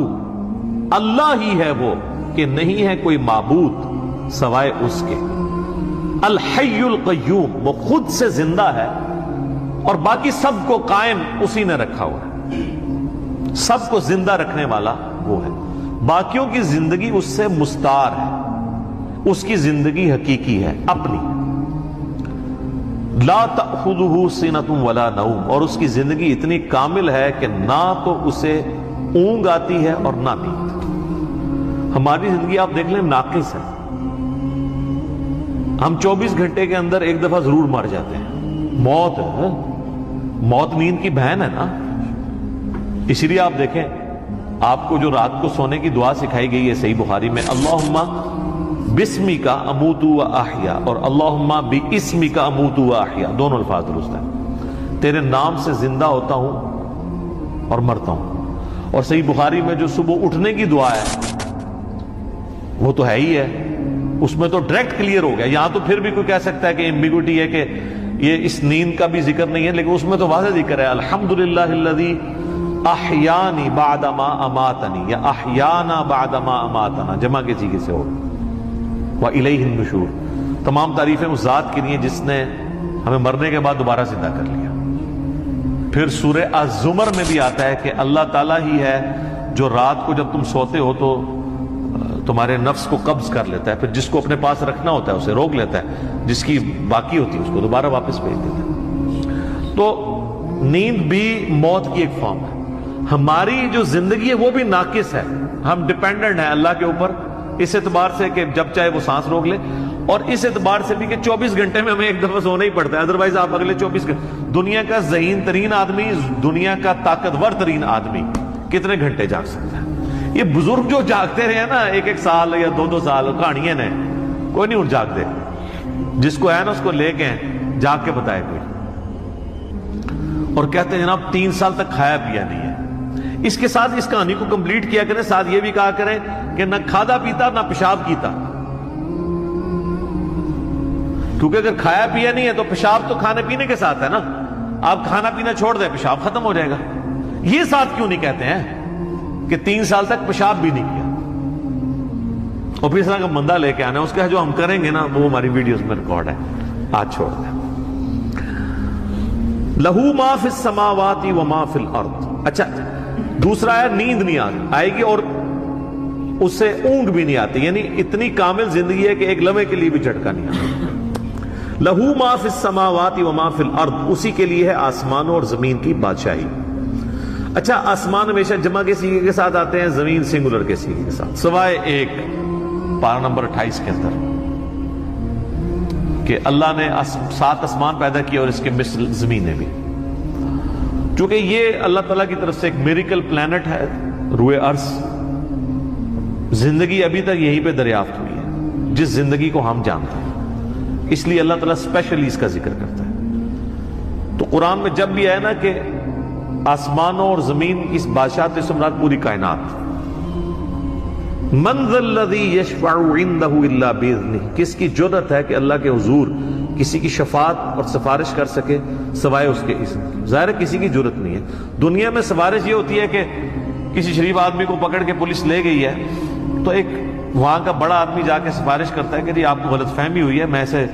اللہ ہی ہے وہ کہ نہیں ہے کوئی معبود سوائے اس کے. الحی القیوم، وہ خود سے زندہ ہے اور باقی سب کو قائم اسی نے رکھا ہوا ہے. سب کو زندہ رکھنے والا وہ ہے، باقیوں کی زندگی اس سے مستعار ہے، اس کی زندگی حقیقی ہے اپنی. لا تأخذہ سنۃ ولا نوم، اور اس کی زندگی اتنی کامل ہے کہ نہ تو اسے اونگ آتی ہے اور نہ نیند. ہماری زندگی آپ دیکھ لیں ناقص ہے. ہم 24 گھنٹے کے اندر ایک دفعہ ضرور مر جاتے ہیں. موت ہے، موت نیند کی بہن ہے نا. اسی لیے آپ دیکھیں آپ کو جو رات کو سونے کی دعا سکھائی گئی ہے صحیح بخاری میں، اللہم بسمی کا اموت و احیا اور اللہم باسمی کا اموت و احیا، دونوں الفاظ درست ہیں. تیرے نام سے زندہ ہوتا ہوں اور مرتا ہوں. اور صحیح بخاری میں جو صبح اٹھنے کی دعا ہے وہ تو ہے ہی ہے، اس میں تو ڈائریکٹ کلیئر ہو گیا. یہاں تو پھر بھی کوئی کہہ سکتا ہے کہ ایمبیگوٹی ہے کہ یہ اس نیند کا بھی ذکر نہیں ہے، لیکن اس میں تو واضح ذکر ہے الحمدللہ الذی احیانی بعد ما اماتنی، یا احیانا بعد ما اماتنا، جمع کے سیغے سے ہو. وَإِلَيْهِ النُّشُورُ، تمام تعریفیں اس ذات کے لیے جس نے ہمیں مرنے کے بعد دوبارہ زندہ کر لیا. پھر سورہ الزمر میں بھی آتا ہے کہ اللہ تعالیٰ ہی ہے جو رات کو جب تم سوتے ہو تو تمہارے نفس کو قبض کر لیتا ہے، پھر جس کو اپنے پاس رکھنا ہوتا ہے اسے روک لیتا ہے، جس کی باقی ہوتی ہے اس کو دوبارہ واپس بھیج دیتا ہے. تو نیند بھی موت کی ایک فارم ہے. ہماری جو زندگی ہے وہ بھی ناقص ہے، ہم ڈیپینڈنٹ ہیں اللہ کے اوپر اس اعتبار سے کہ جب چاہے وہ سانس روک لے، اور اس اعتبار سے بھی کہ 24 گھنٹے میں ہمیں ایک دفعہ سونا ہی پڑتا ہے. ادروائز آپ اگلے 24 گھنٹے، دنیا کا ذہین ترین آدمی، دنیا کا طاقتور ترین آدمی کتنے گھنٹے جاگ سکتا ہے؟ یہ بزرگ جو جاگتے رہے ہیں نا 1-1 سال یا 2-2 سال، کہانیاں نے کوئی نہیں اٹھ جاگتے. جس کو ہے نا اس کو لے کے جاگ کے بتائے کوئی، اور کہتے ہیں جناب 3 سال تک کھایا پیا نہیں ہے. اس کے ساتھ اس کہانی کو کمپلیٹ کیا کریں، ساتھ یہ بھی کہا کریں کہ نہ کھادا پیتا نہ پیشاب کیتا، کیونکہ اگر کھایا پیا نہیں ہے تو پیشاب تو کھانے پینے کے ساتھ ہے نا. آپ کھانا پینا چھوڑ دیں پیشاب ختم ہو جائے گا. یہ ساتھ کیوں نہیں کہتے ہیں کہ 3 سال تک پیشاب بھی نہیں کیا، اور پھر اس طرح کا بندہ لے کے آنا اس کا جو ہم کریں گے نا وہ ہماری ویڈیوز میں ریکارڈ ہے. آج چھوڑ دیں. لہو ما فی السماوات و ما فی الارض. اچھا دوسرا ہے نیند نہیں آئے گی اور اس سے اونگ بھی نہیں آتی، یعنی اتنی کامل زندگی ہے کہ ایک لمحے کے لیے بھی جھٹکا نہیں آتا. لہو ما فی السماوات و ما فی الارض، اسی کے لیے ہے آسمانوں اور زمین کی بادشاہی. اچھا آسمان ہمیشہ جمع کے سیغے کے ساتھ آتے ہیں، زمین سنگولر کے سیغے کے ساتھ، سوائے ایک پارہ نمبر 28 کے اندر کہ اللہ نے 7 آسمان پیدا کیا اور اس کے مثل زمینیں بھی. چونکہ یہ اللہ تعالیٰ کی طرف سے ایک میریکل پلانٹ ہے روئے ارض. زندگی ابھی تک یہیں پہ دریافت ہوئی ہے جس زندگی کو ہم جانتے ہیں، اس لیے اللہ تعالیٰ اسپیشلی اس کا ذکر کرتا ہے. تو قرآن میں جب بھی آیا نا کہ آسمانوں اور زمین کی اس بادشاہت سے مراد پوری کائنات. من ذا الذی یشفع عنده الا باذنہ، کس کی جرأت ہے کہ اللہ کے حضور کسی کی شفاعت اور سفارش کر سکے سوائے اس کے اذن. ظاہر ہے کسی کی جرأت نہیں ہے. دنیا میں سفارش یہ ہوتی ہے کہ کسی شریف آدمی کو پکڑ کے پولیس لے گئی ہے تو ایک وہاں کا بڑا آدمی جا کے سفارش کرتا ہے کہ جی آپ کو غلط فہمی ہوئی ہے، میں اسے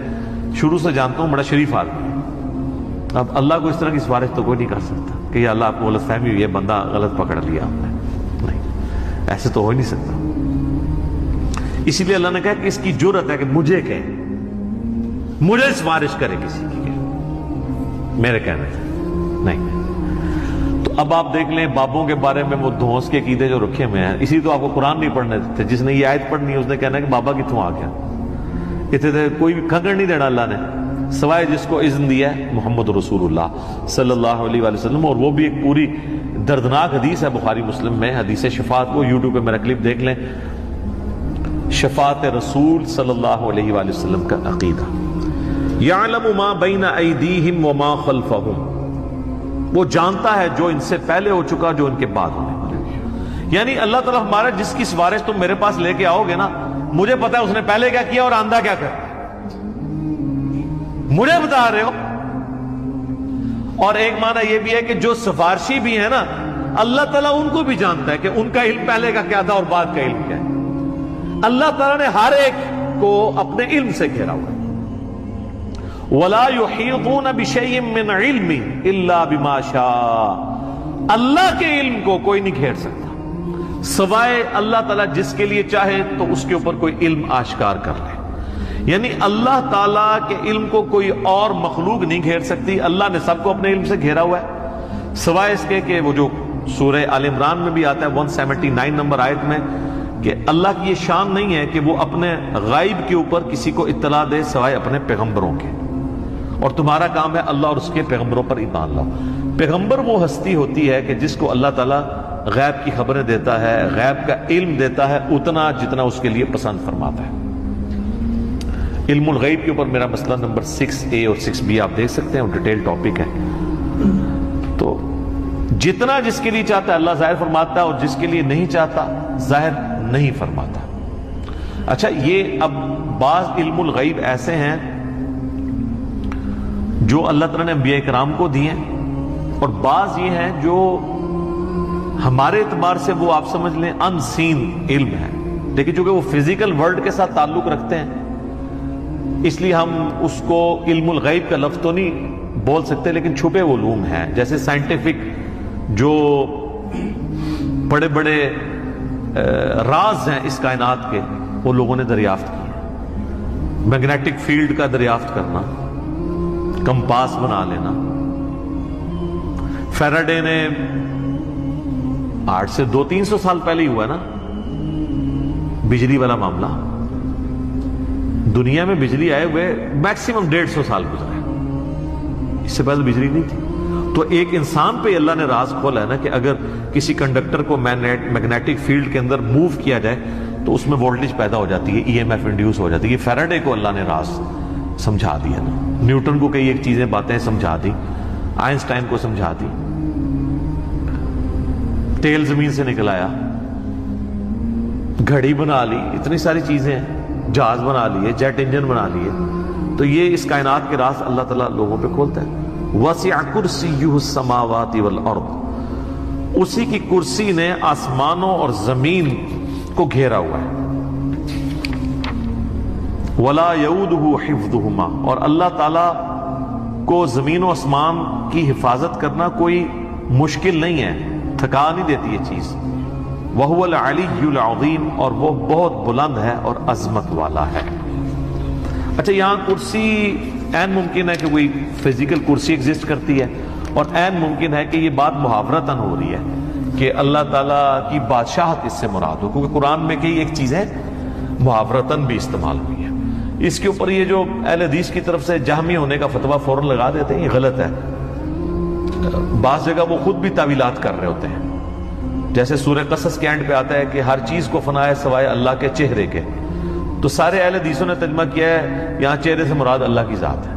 شروع سے جانتا ہوں، بڑا شریف آدمی. اب اللہ کو اس طرح کی سفارش تو کوئی نہیں کر سکتا کہ یہ اللہ آپ کو غلط فہمی ہوئی ہے، بندہ غلط پکڑ لیا آپ نے. نہیں، ایسے تو ہو ہی نہیں سکتا. اسی لیے اللہ نے کہا کہ اس کی جرأت ہے کہ مجھے کہیں, مجھے سفارش کرے کسی کی, میرے کہنے سے نہیں. تو اب آپ دیکھ لیں بابوں کے بارے میں وہ دھونس کے عقیدے جو رکھے ہوئے ہیں. اسی تو آپ کو قرآن نہیں پڑھنے دیتے. جس نے یہ آیت پڑھنی ہے اس نے کہنا ہے کہ بابا کتوں آ گیا. اتنے کوئی بھی کھنگڑ نہیں دینا اللہ نے, سوائے جس کو اذن دیا ہے محمد رسول اللہ صلی اللہ علیہ وآلہ وسلم. اور وہ بھی ایک پوری دردناک حدیث ہے بخاری مسلم میں, حدیث شفاعت. وہ یوٹیوب پہ میرا کلپ دیکھ لیں, شفاعت رسول صلی اللہ علیہ وآلہ وسلم کا عقیدہ. یعلم ما بین ایدیہم وما خلفہم, وہ جانتا ہے جو ان سے پہلے ہو چکا, جو ان کے بعد ہونے والا. یعنی اللہ تعالیٰ ہمارا جس کی سفارش تم میرے پاس لے کے آؤ گے نا, مجھے پتا ہے اس نے پہلے کیا کیا اور آندہ کیا کرتا, مجھے بتا رہے ہو. اور ایک معنی یہ بھی ہے کہ جو سفارشی بھی ہے نا, اللہ تعالیٰ ان کو بھی جانتا ہے کہ ان کا علم پہلے کا کیا تھا اور بعد کا علم کیا ہے. اللہ تعالیٰ نے ہر ایک کو اپنے علم سے گھیرا ہوا ہے. وَلَا يُحِيطُونَ بِشَيْءٍ مِّنْ عِلْمِهِ إِلَّا بِمَا شَاءَ, اللہ کے علم کو کوئی نہیں گھیر سکتا سوائے اللہ تعالیٰ جس کے لیے چاہے تو اس کے اوپر کوئی علم آشکار کر لے. یعنی اللہ تعالیٰ کے علم کو کوئی اور مخلوق نہیں گھیر سکتی. اللہ نے سب کو اپنے علم سے گھیرا ہوا ہے, سوائے اس کے کہ وہ جو سورہ آل عمران میں بھی آتا ہے 179 نمبر آیت میں, کہ اللہ کی یہ شان نہیں ہے کہ وہ اپنے غائب کے اوپر کسی کو اطلاع دے سوائے اپنے پیغمبروں کے, اور تمہارا کام ہے اللہ اور اس کے پیغمبروں پر ایمان لاؤ. پیغمبر وہ ہستی ہوتی ہے کہ جس کو اللہ تعالیٰ غیب کی خبریں دیتا ہے, غیب کا علم دیتا ہے اتنا جتنا اس کے لیے پسند فرماتا ہے. علم الغیب کے اوپر میرا مسئلہ نمبر 6A اور 6B آپ دیکھ سکتے ہیں, وہ ڈیٹیل ٹاپک ہے. تو جتنا جس کے لیے چاہتا ہے اللہ ظاہر فرماتا ہے, اور جس کے لیے نہیں چاہتا ظاہر نہیں فرماتا. اچھا, یہ اب بعض علم الغیب ایسے ہیں جو اللہ تعالیٰ نے انبیاء کرام کو دیے, اور بعض یہ ہیں جو ہمارے اعتبار سے وہ آپ سمجھ لیں ان سین علم ہے, لیکن چونکہ وہ فزیکل ورلڈ کے ساتھ تعلق رکھتے ہیں اس لیے ہم اس کو علم الغیب کا لفظ تو نہیں بول سکتے, لیکن چھپے علوم ہیں. جیسے سائنٹیفک جو بڑے بڑے راز ہیں اس کائنات کے, وہ لوگوں نے دریافت کیے. میگنیٹک فیلڈ کا دریافت کرنا, کمپاس بنا لینا. فیراڈے نے آج سے 200-300 سال پہلے ہی ہوا نا بجلی والا معاملہ. دنیا میں بجلی آئے ہوئے میکسیمم 150 سال گزرے, اس سے پہلے بجلی نہیں تھی. تو ایک انسان پہ اللہ نے راز کھولا ہے نا کہ اگر کسی کنڈکٹر کو میگنیٹک فیلڈ کے اندر موو کیا جائے تو اس میں وولٹیج پیدا ہو جاتی ہے, EMF انڈیوس ہو جاتی ہے. یہ فیراڈے کو اللہ نے راز سمجھا دیا نا. نیوٹن کو کئی ایک چیزیں باتیں سمجھا دی, آئنسٹائن کو سمجھا دی. تیل زمین سے نکل آیا, گھڑی بنا لی, اتنی ساری چیزیں, جہاز بنا لیے, جیٹ انجن بنا لیے. تو یہ اس کائنات کے راز اللہ تعالیٰ لوگوں پہ کھولتا ہے. وسع کرسیہ السماوات والارض, اسی کی کرسی نے آسمانوں اور زمین کو گھیرا ہوا ہے. ولا یؤودہ حفظہما, اور اللہ تعالیٰ کو زمین و آسمان کی حفاظت کرنا کوئی مشکل نہیں ہے, تھکا نہیں دیتی یہ چیز. وَهُوَ الْعَلِيُّ الْعَظِيمُ, اور وہ بہت بلند ہے اور عظمت والا ہے. اچھا, یہاں کرسی عین ممکن ہے کہ کوئی فزیکل کرسی ایگزسٹ کرتی ہے, اور عین ممکن ہے کہ یہ بات محاورتاً ہو رہی ہے کہ اللہ تعالیٰ کی بادشاہت اس سے مراد ہو, کیونکہ قرآن میں کئی ایک چیزیں محاورتاً بھی استعمال ہوئی ہیں. اس کے اوپر یہ جو اہل حدیث کی طرف سے جہمی ہونے کا فتویٰ فوراً لگا دیتے ہیں, یہ غلط ہے. بعض جگہ وہ خود بھی تعویلات کر رہے ہوتے ہیں. جیسے سورہ قصص کے اینڈ پہ آتا ہے کہ ہر چیز کو فنا ہے سوائے اللہ کے چہرے کے, تو سارے اہل حدیثوں نے ترجمہ کیا ہے یہاں چہرے سے مراد اللہ کی ذات ہے.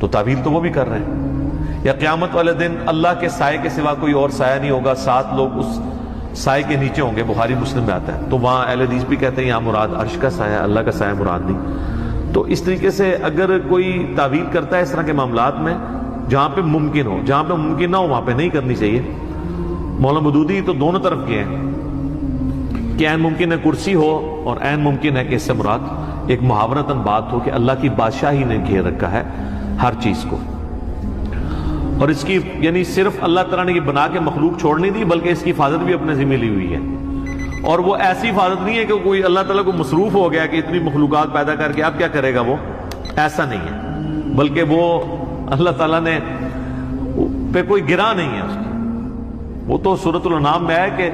تو تعویل تو وہ بھی کر رہے ہیں. یا قیامت والے دن اللہ کے سائے کے سوا کوئی اور سایہ نہیں ہوگا, 7 لوگ اس سائے کے نیچے ہوں گے, بخاری مسلم میں آتا ہے. تو وہاں اہل حدیث بھی کہتے ہیں یہاں مراد عرش کا سایہ, اللہ کا سایہ مراد نہیں. تو اس طریقے سے اگر کوئی تعویل کرتا ہے اس طرح کے معاملات میں, جہاں پہ ممکن ہو, جہاں پہ ممکن نہ ہو وہاں پہ نہیں کرنی چاہیے. مولانا مودودی تو دونوں طرف کے ہیں کہ عین ممکن ہے کرسی ہو, اور عین ممکن ہے کہ اس سے مراد ایک محاورتاً بات ہو کہ اللہ کی بادشاہی نے گھیر رکھا ہے ہر چیز کو. اور اس کی یعنی صرف اللہ تعالیٰ نے یہ بنا کے مخلوق چھوڑ نہیں دی, بلکہ اس کی حفاظت بھی اپنے ذمہ لی ہوئی ہے. اور وہ ایسی حفاظت نہیں ہے کہ کوئی اللہ تعالیٰ کو مصروف ہو گیا کہ اتنی مخلوقات پیدا کر کے اب کیا کرے گا وہ، ایسا نہیں ہے، بلکہ وہ اللہ تعالیٰ نے پہ کوئی گرا نہیں ہے اس کی۔ وہ تو سورۃ الانعام میں ہے کہ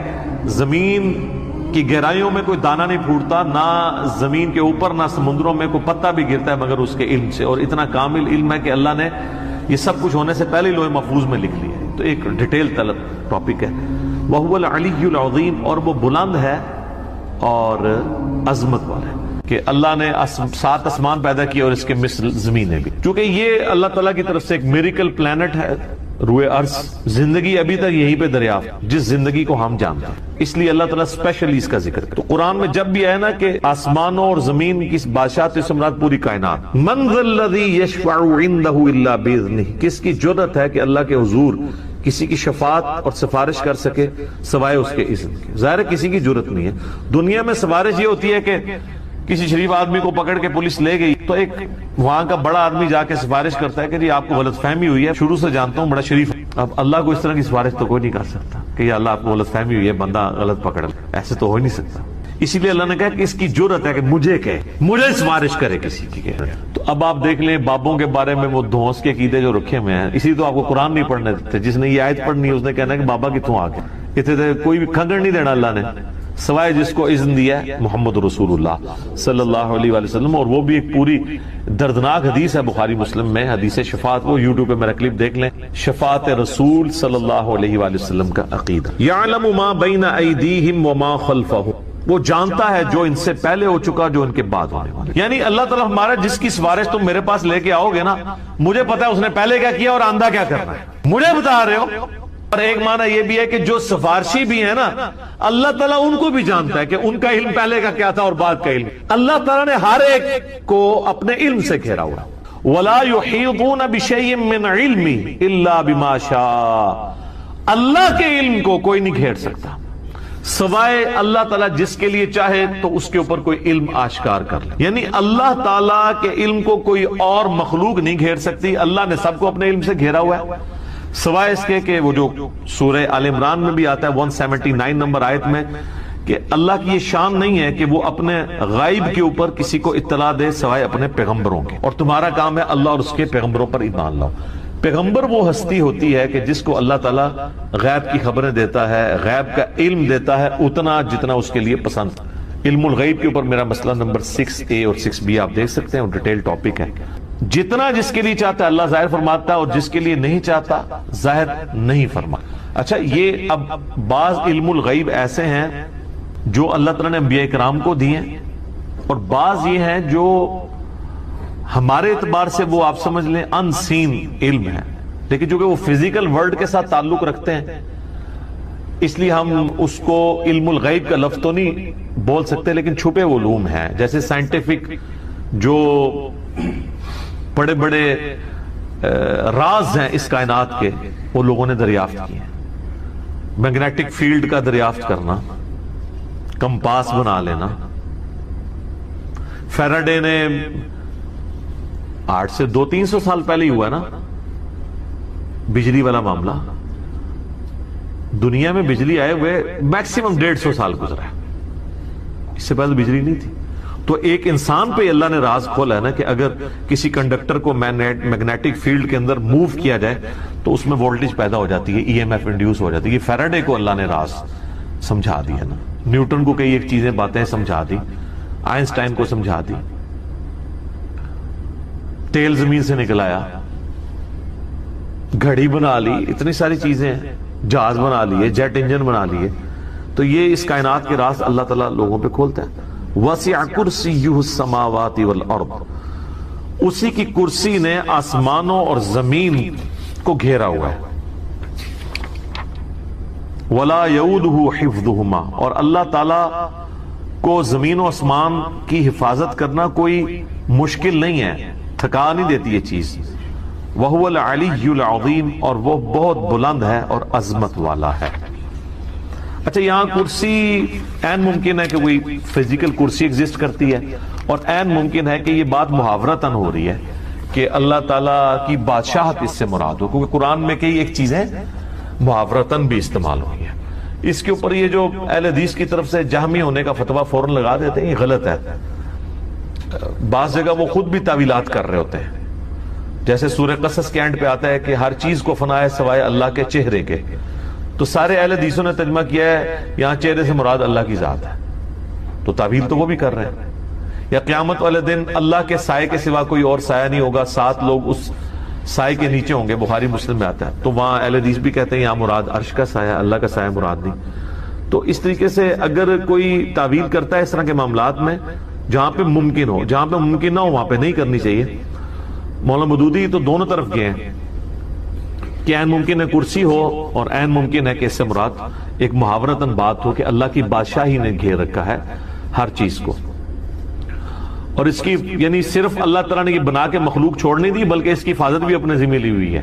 زمین کی گہرائیوں میں کوئی دانہ نہیں پھوٹتا، نہ زمین کے اوپر نہ سمندروں میں کوئی پتا بھی گرتا ہے مگر اس کے علم سے، اور اتنا کامل علم ہے کہ اللہ نے یہ سب کچھ ہونے سے پہلے لوح محفوظ میں لکھ لیا ہے۔ تو ایک ڈیٹیل طلب ٹاپک ہے۔ وَهُوَ الْعَلِيُّ الْعَظِيمُ، اور وہ بلند ہے اور عظمت والا ہے کہ اللہ نے 7 آسمان پیدا کیے اور اس کے مثل زمینیں بھی، چونکہ یہ اللہ تعالیٰ کی طرف سے ایک میریکل پلانٹ ہے روئے ارض، زندگی ابھی تک یہی پہ دریافت جس زندگی کو ہم جانتے ہیں، اس لیے اللہ تعالیٰ اسپیشلی اس کا ذکر کرے۔ تو قرآن میں جب بھی ہے نا کہ آسمانوں اور زمین کی بادشاہت سے مراد پوری کائنات، من ذا الذی یشفع عنده الا باذنہ، کس کی جرأت ہے کہ اللہ کے حضور کسی کی شفاعت اور سفارش کر سکے سوائے اس کے اذن کے؟ ظاہر ہے کسی کی جرأت نہیں ہے۔ دنیا میں سفارش یہ ہوتی ہے کہ کسی شریف آدمی کو پکڑ کے پولیس لے گئی تو ایک وہاں کا بڑا آدمی جا کے سفارش کرتا ہے کہ جی آپ کو غلط فہمی ہوئی ہے، شروع سے جانتا ہوں بڑا شریف۔ اب اللہ کو اس طرح کی سفارش تو کوئی نہیں کر سکتا کہ یا اللہ آپ کو غلط فہمی ہوئی ہے، بندہ غلط پکڑ، ایسے تو ہو ہی نہیں سکتا۔ اسی لیے اللہ نے کہا کہ اس کی جرأت ہے کہ مجھے کہے، مجھے سفارش کرے کسی کی۔ تو اب آپ دیکھ لیں بابوں کے بارے میں وہ دھونس کے عقیدے جو رکھے ہوئے ہیں، اسی تو آپ کو قرآن نہیں پڑھنے دیتے۔ جس نے یہ آیت پڑھنی ہے اس نے کہنا ہے کہ بابا کتوں آ گئے، اتنے کوئی بھی کھنگڑ نہیں دینا اللہ نے، سوائے جس کو اذن دیا ہے محمد رسول اللہ صلی اللہ علیہ وآلہ وسلم، اور وہ بھی ایک پوری دردناک حدیث ہے بخاری مسلم میں، حدیث شفاعت، وہ یوٹیوب پہ میرا کلپ دیکھ لیں، شفاعت رسول صلی اللہ علیہ وآلہ وسلم کا عقیدہ۔ یعلم ما بین ایدیہم وما خلفہم، وہ جانتا ہے جو ان سے پہلے ہو چکا جو ان کے بعد ہونے والا، یعنی اللہ تعالیٰ ہمارا جس کی سفارش تم میرے پاس لے کے آؤ گے نا، مجھے پتا ہے اس نے پہلے کیا کیا اور آندہ کیا کرنا ہے، مجھے بتا رہے ہو۔ اور ایک معنی یہ بھی ہے کہ جو سفارشی بھی ہیں نا، اللہ تعالیٰ ان کو بھی جانتا ہے کہ ان کا علم پہلے کا کیا تھا اور بعد کا علم۔ اللہ تعالیٰ نے ہر ایک کو اپنے علم سے گھیرا ہوا۔ وَلَا يُحِيطُونَ بِشَيْءٍ مِّنْ عِلْمِهِ إِلَّا بِمَا شَاءَ، اللہ کے علم کو کوئی نہیں گھیر سکتا سوائے اللہ تعالیٰ جس کے لیے چاہے تو اس کے اوپر کوئی علم آشکار کر لے، یعنی اللہ تعالیٰ کے علم کو کوئی اور مخلوق نہیں گھیر سکتی، اللہ نے سب کو اپنے علم سے گھیرا ہوا ہے، سوائے اس کے کہ وہ جو سورہ آل عمران میں بھی آتا ہے 179 نمبر آیت میں کہ اللہ کی یہ شان نہیں ہے کہ وہ اپنے غائب کے اوپر کسی کو اطلاع دے سوائے اپنے پیغمبروں کے، اور تمہارا کام ہے اللہ اور اس کے پیغمبروں پر ایمان لاؤ۔ پیغمبر وہ ہستی ہوتی ہے کہ جس کو اللہ تعالیٰ غیب کی خبریں دیتا ہے، غیب کا علم دیتا ہے اتنا جتنا اس کے لیے پسند۔ علم الغیب کے اوپر میرا مسئلہ نمبر 6A اور 6B آپ دیکھ سکتے ہیں، ڈیٹیل ٹاپک ہے۔ جتنا جس کے لیے چاہتا ہے اللہ ظاہر فرماتا ہے اور جس کے لیے نہیں چاہتا ظاہر نہیں فرماتا۔ اچھا، یہ اب بعض علم الغیب ایسے ہیں جو اللہ تعالیٰ نے انبیاء کرام کو دیے ہیں، اور بعض یہ ہیں جو ہمارے اعتبار سے وہ آپ سمجھ لیں ان سین علم ہے، لیکن چونکہ وہ فزیکل ورلڈ کے ساتھ تعلق رکھتے ہیں اس لیے ہم اس کو علم الغیب کا لفظ تو نہیں بول سکتے، لیکن چھپے علوم ہیں، جیسے سائنٹیفک جو بڑے بڑے راز ہیں اس کائنات کے وہ لوگوں نے دریافت کیے ہیں۔ میگنیٹک فیلڈ کا دریافت کرنا، کمپاس بنا لینا، فیراڈے نے 8 سے 200-300 سال پہلے ہی ہوا نا بجلی والا معاملہ، دنیا میں بجلی آئے ہوئے میکسیمم 150 سال گزرا ہے، اس سے پہلے بجلی نہیں تھی۔ تو ایک انسان پہ اللہ نے راز کھولا ہے نا کہ اگر کسی کنڈکٹر کو میگنیٹک فیلڈ کے اندر موو کیا جائے تو اس میں وولٹیج پیدا ہو جاتی ہے، EMF انڈیوس ہو جاتی ہے۔ یہ فیراڈے کو اللہ نے راز سمجھا دی ہے نا، نیوٹن کو کئی ایک چیزیں باتیں سمجھا دی، آئنسٹائن کو سمجھا دی، تیل زمین سے نکل آیا، گھڑی بنا لی، اتنی ساری چیزیں، جہاز بنا لیے، جیٹ انجن بنا لیے۔ تو یہ اس کائنات کے راز اللہ تعالیٰ لوگوں پہ کھولتا ہے۔ وسع کرسیہ السماوات والارض، اسی کی کرسی نے آسمانوں اور زمین کو گھیرا ہوا ہے۔ ولا یؤودہ حفظہما، اور اللہ تعالیٰ کو زمین و آسمان کی حفاظت کرنا کوئی مشکل نہیں ہے، تھکا نہیں دیتی یہ چیز۔ وہو العلی العظیم، اور وہ بہت بلند ہے اور عظمت والا ہے۔ اچھا، یہاں کرسی عین ممکن ہے کہ کوئی فزیکل کرسی ایگزسٹ کرتی ہے، اور عین ممکن ہے کہ یہ بات محاورتاً ہو رہی ہے کہ اللہ تعالیٰ کی بادشاہت اس سے مراد ہو، کیونکہ قرآن میں کئی ایک چیزیں محاورتاً بھی استعمال ہوئی ہیں اس کے اوپر یہ جو اہل حدیث کی طرف سے جہمی ہونے کا فتویٰ فوراً لگا دیتے ہیں، یہ غلط ہے۔ بعض جگہ وہ خود بھی تعویلات کر رہے ہوتے ہیں، جیسے سورہ قصص کے اینڈ پہ آتا ہے کہ ہر چیز کو فنا ہے سوائے اللہ کے چہرے کے، تو سارے اہل حدیثوں نے ترجمہ کیا ہے یہاں چہرے سے مراد اللہ کی ذات ہے، تو تعویل تو وہ بھی کر رہے ہیں۔ یا قیامت والے دن اللہ کے سائے کے سوا کوئی اور سایہ نہیں ہوگا، 7 لوگ اس سائے کے نیچے ہوں گے، بخاری مسلم میں آتا ہے، تو وہاں اہل حدیث بھی کہتے ہیں یہاں مراد عرش کا سایہ، اللہ کا سایہ مراد نہیں۔ تو اس طریقے سے اگر کوئی تعویل کرتا ہے اس طرح کے معاملات میں، جہاں پہ ممکن ہو، جہاں پہ ممکن نہ ہو وہاں پہ نہیں کرنی چاہیے۔ مولانا مودودی تو دونوں طرف گئے ہیں کہ عین ممکن ہے کرسی ہو، اور عین ممکن ہے کہ اس سے مراد ایک محاورتاً بات ہو کہ اللہ کی بادشاہی نے گھیر رکھا ہے ہر چیز کو، اور اس کی یعنی صرف اللہ تعالیٰ نے یہ بنا کے مخلوق چھوڑ نہیں دی بلکہ اس کی حفاظت بھی اپنے ذمہ لی ہوئی ہے،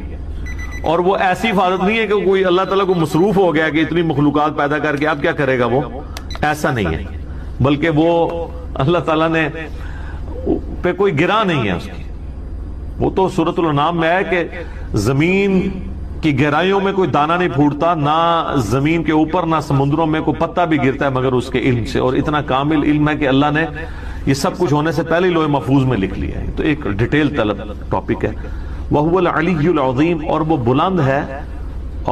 اور وہ ایسی حفاظت نہیں ہے کہ کوئی اللہ تعالیٰ کو مصروف ہو گیا کہ اتنی مخلوقات پیدا کر کے اب کیا کرے گا، وہ ایسا نہیں ہے، بلکہ وہ اللہ تعالیٰ نے پہ کوئی گرا نہیں ہے اس کی۔ وہ تو سورۃ الانعام میں ہے کہ زمین کی گہرائیوں میں کوئی دانہ نہیں پھوٹتا، نہ زمین کے اوپر نہ سمندروں میں کوئی پتا بھی گرتا ہے مگر اس کے علم سے، اور اتنا کامل علم ہے کہ اللہ نے یہ سب کچھ ہونے سے پہلے لوح محفوظ میں لکھ لیا ہے۔ تو ایک ڈیٹیل طلب ٹاپک ہے۔ وَهُوَ الْعَلِيُّ الْعَظِيمُ، اور وہ بلند ہے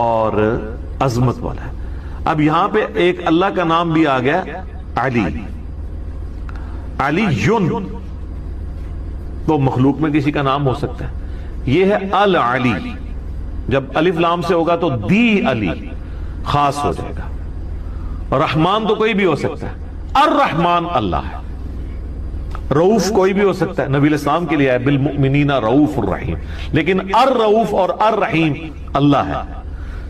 اور عظمت والا ہے۔ اب یہاں پہ ایک اللہ کا نام بھی آ گیا علی، علی یون، تو مخلوق میں کسی کا نام ہو سکتا ہے، یہ ہے العلی، جب الف لام سے ہوگا تو دی علی خاص ہو جائے گا۔ رحمان تو کوئی بھی ہو سکتا ہے، الرحمان اللہ ہے، رؤوف کوئی بھی ہو سکتا ہے، نبی علیہ السلام کے لیے ہے بالمؤمنین رؤوف الرحیم، لیکن الرؤوف اور الرحیم اللہ ہے۔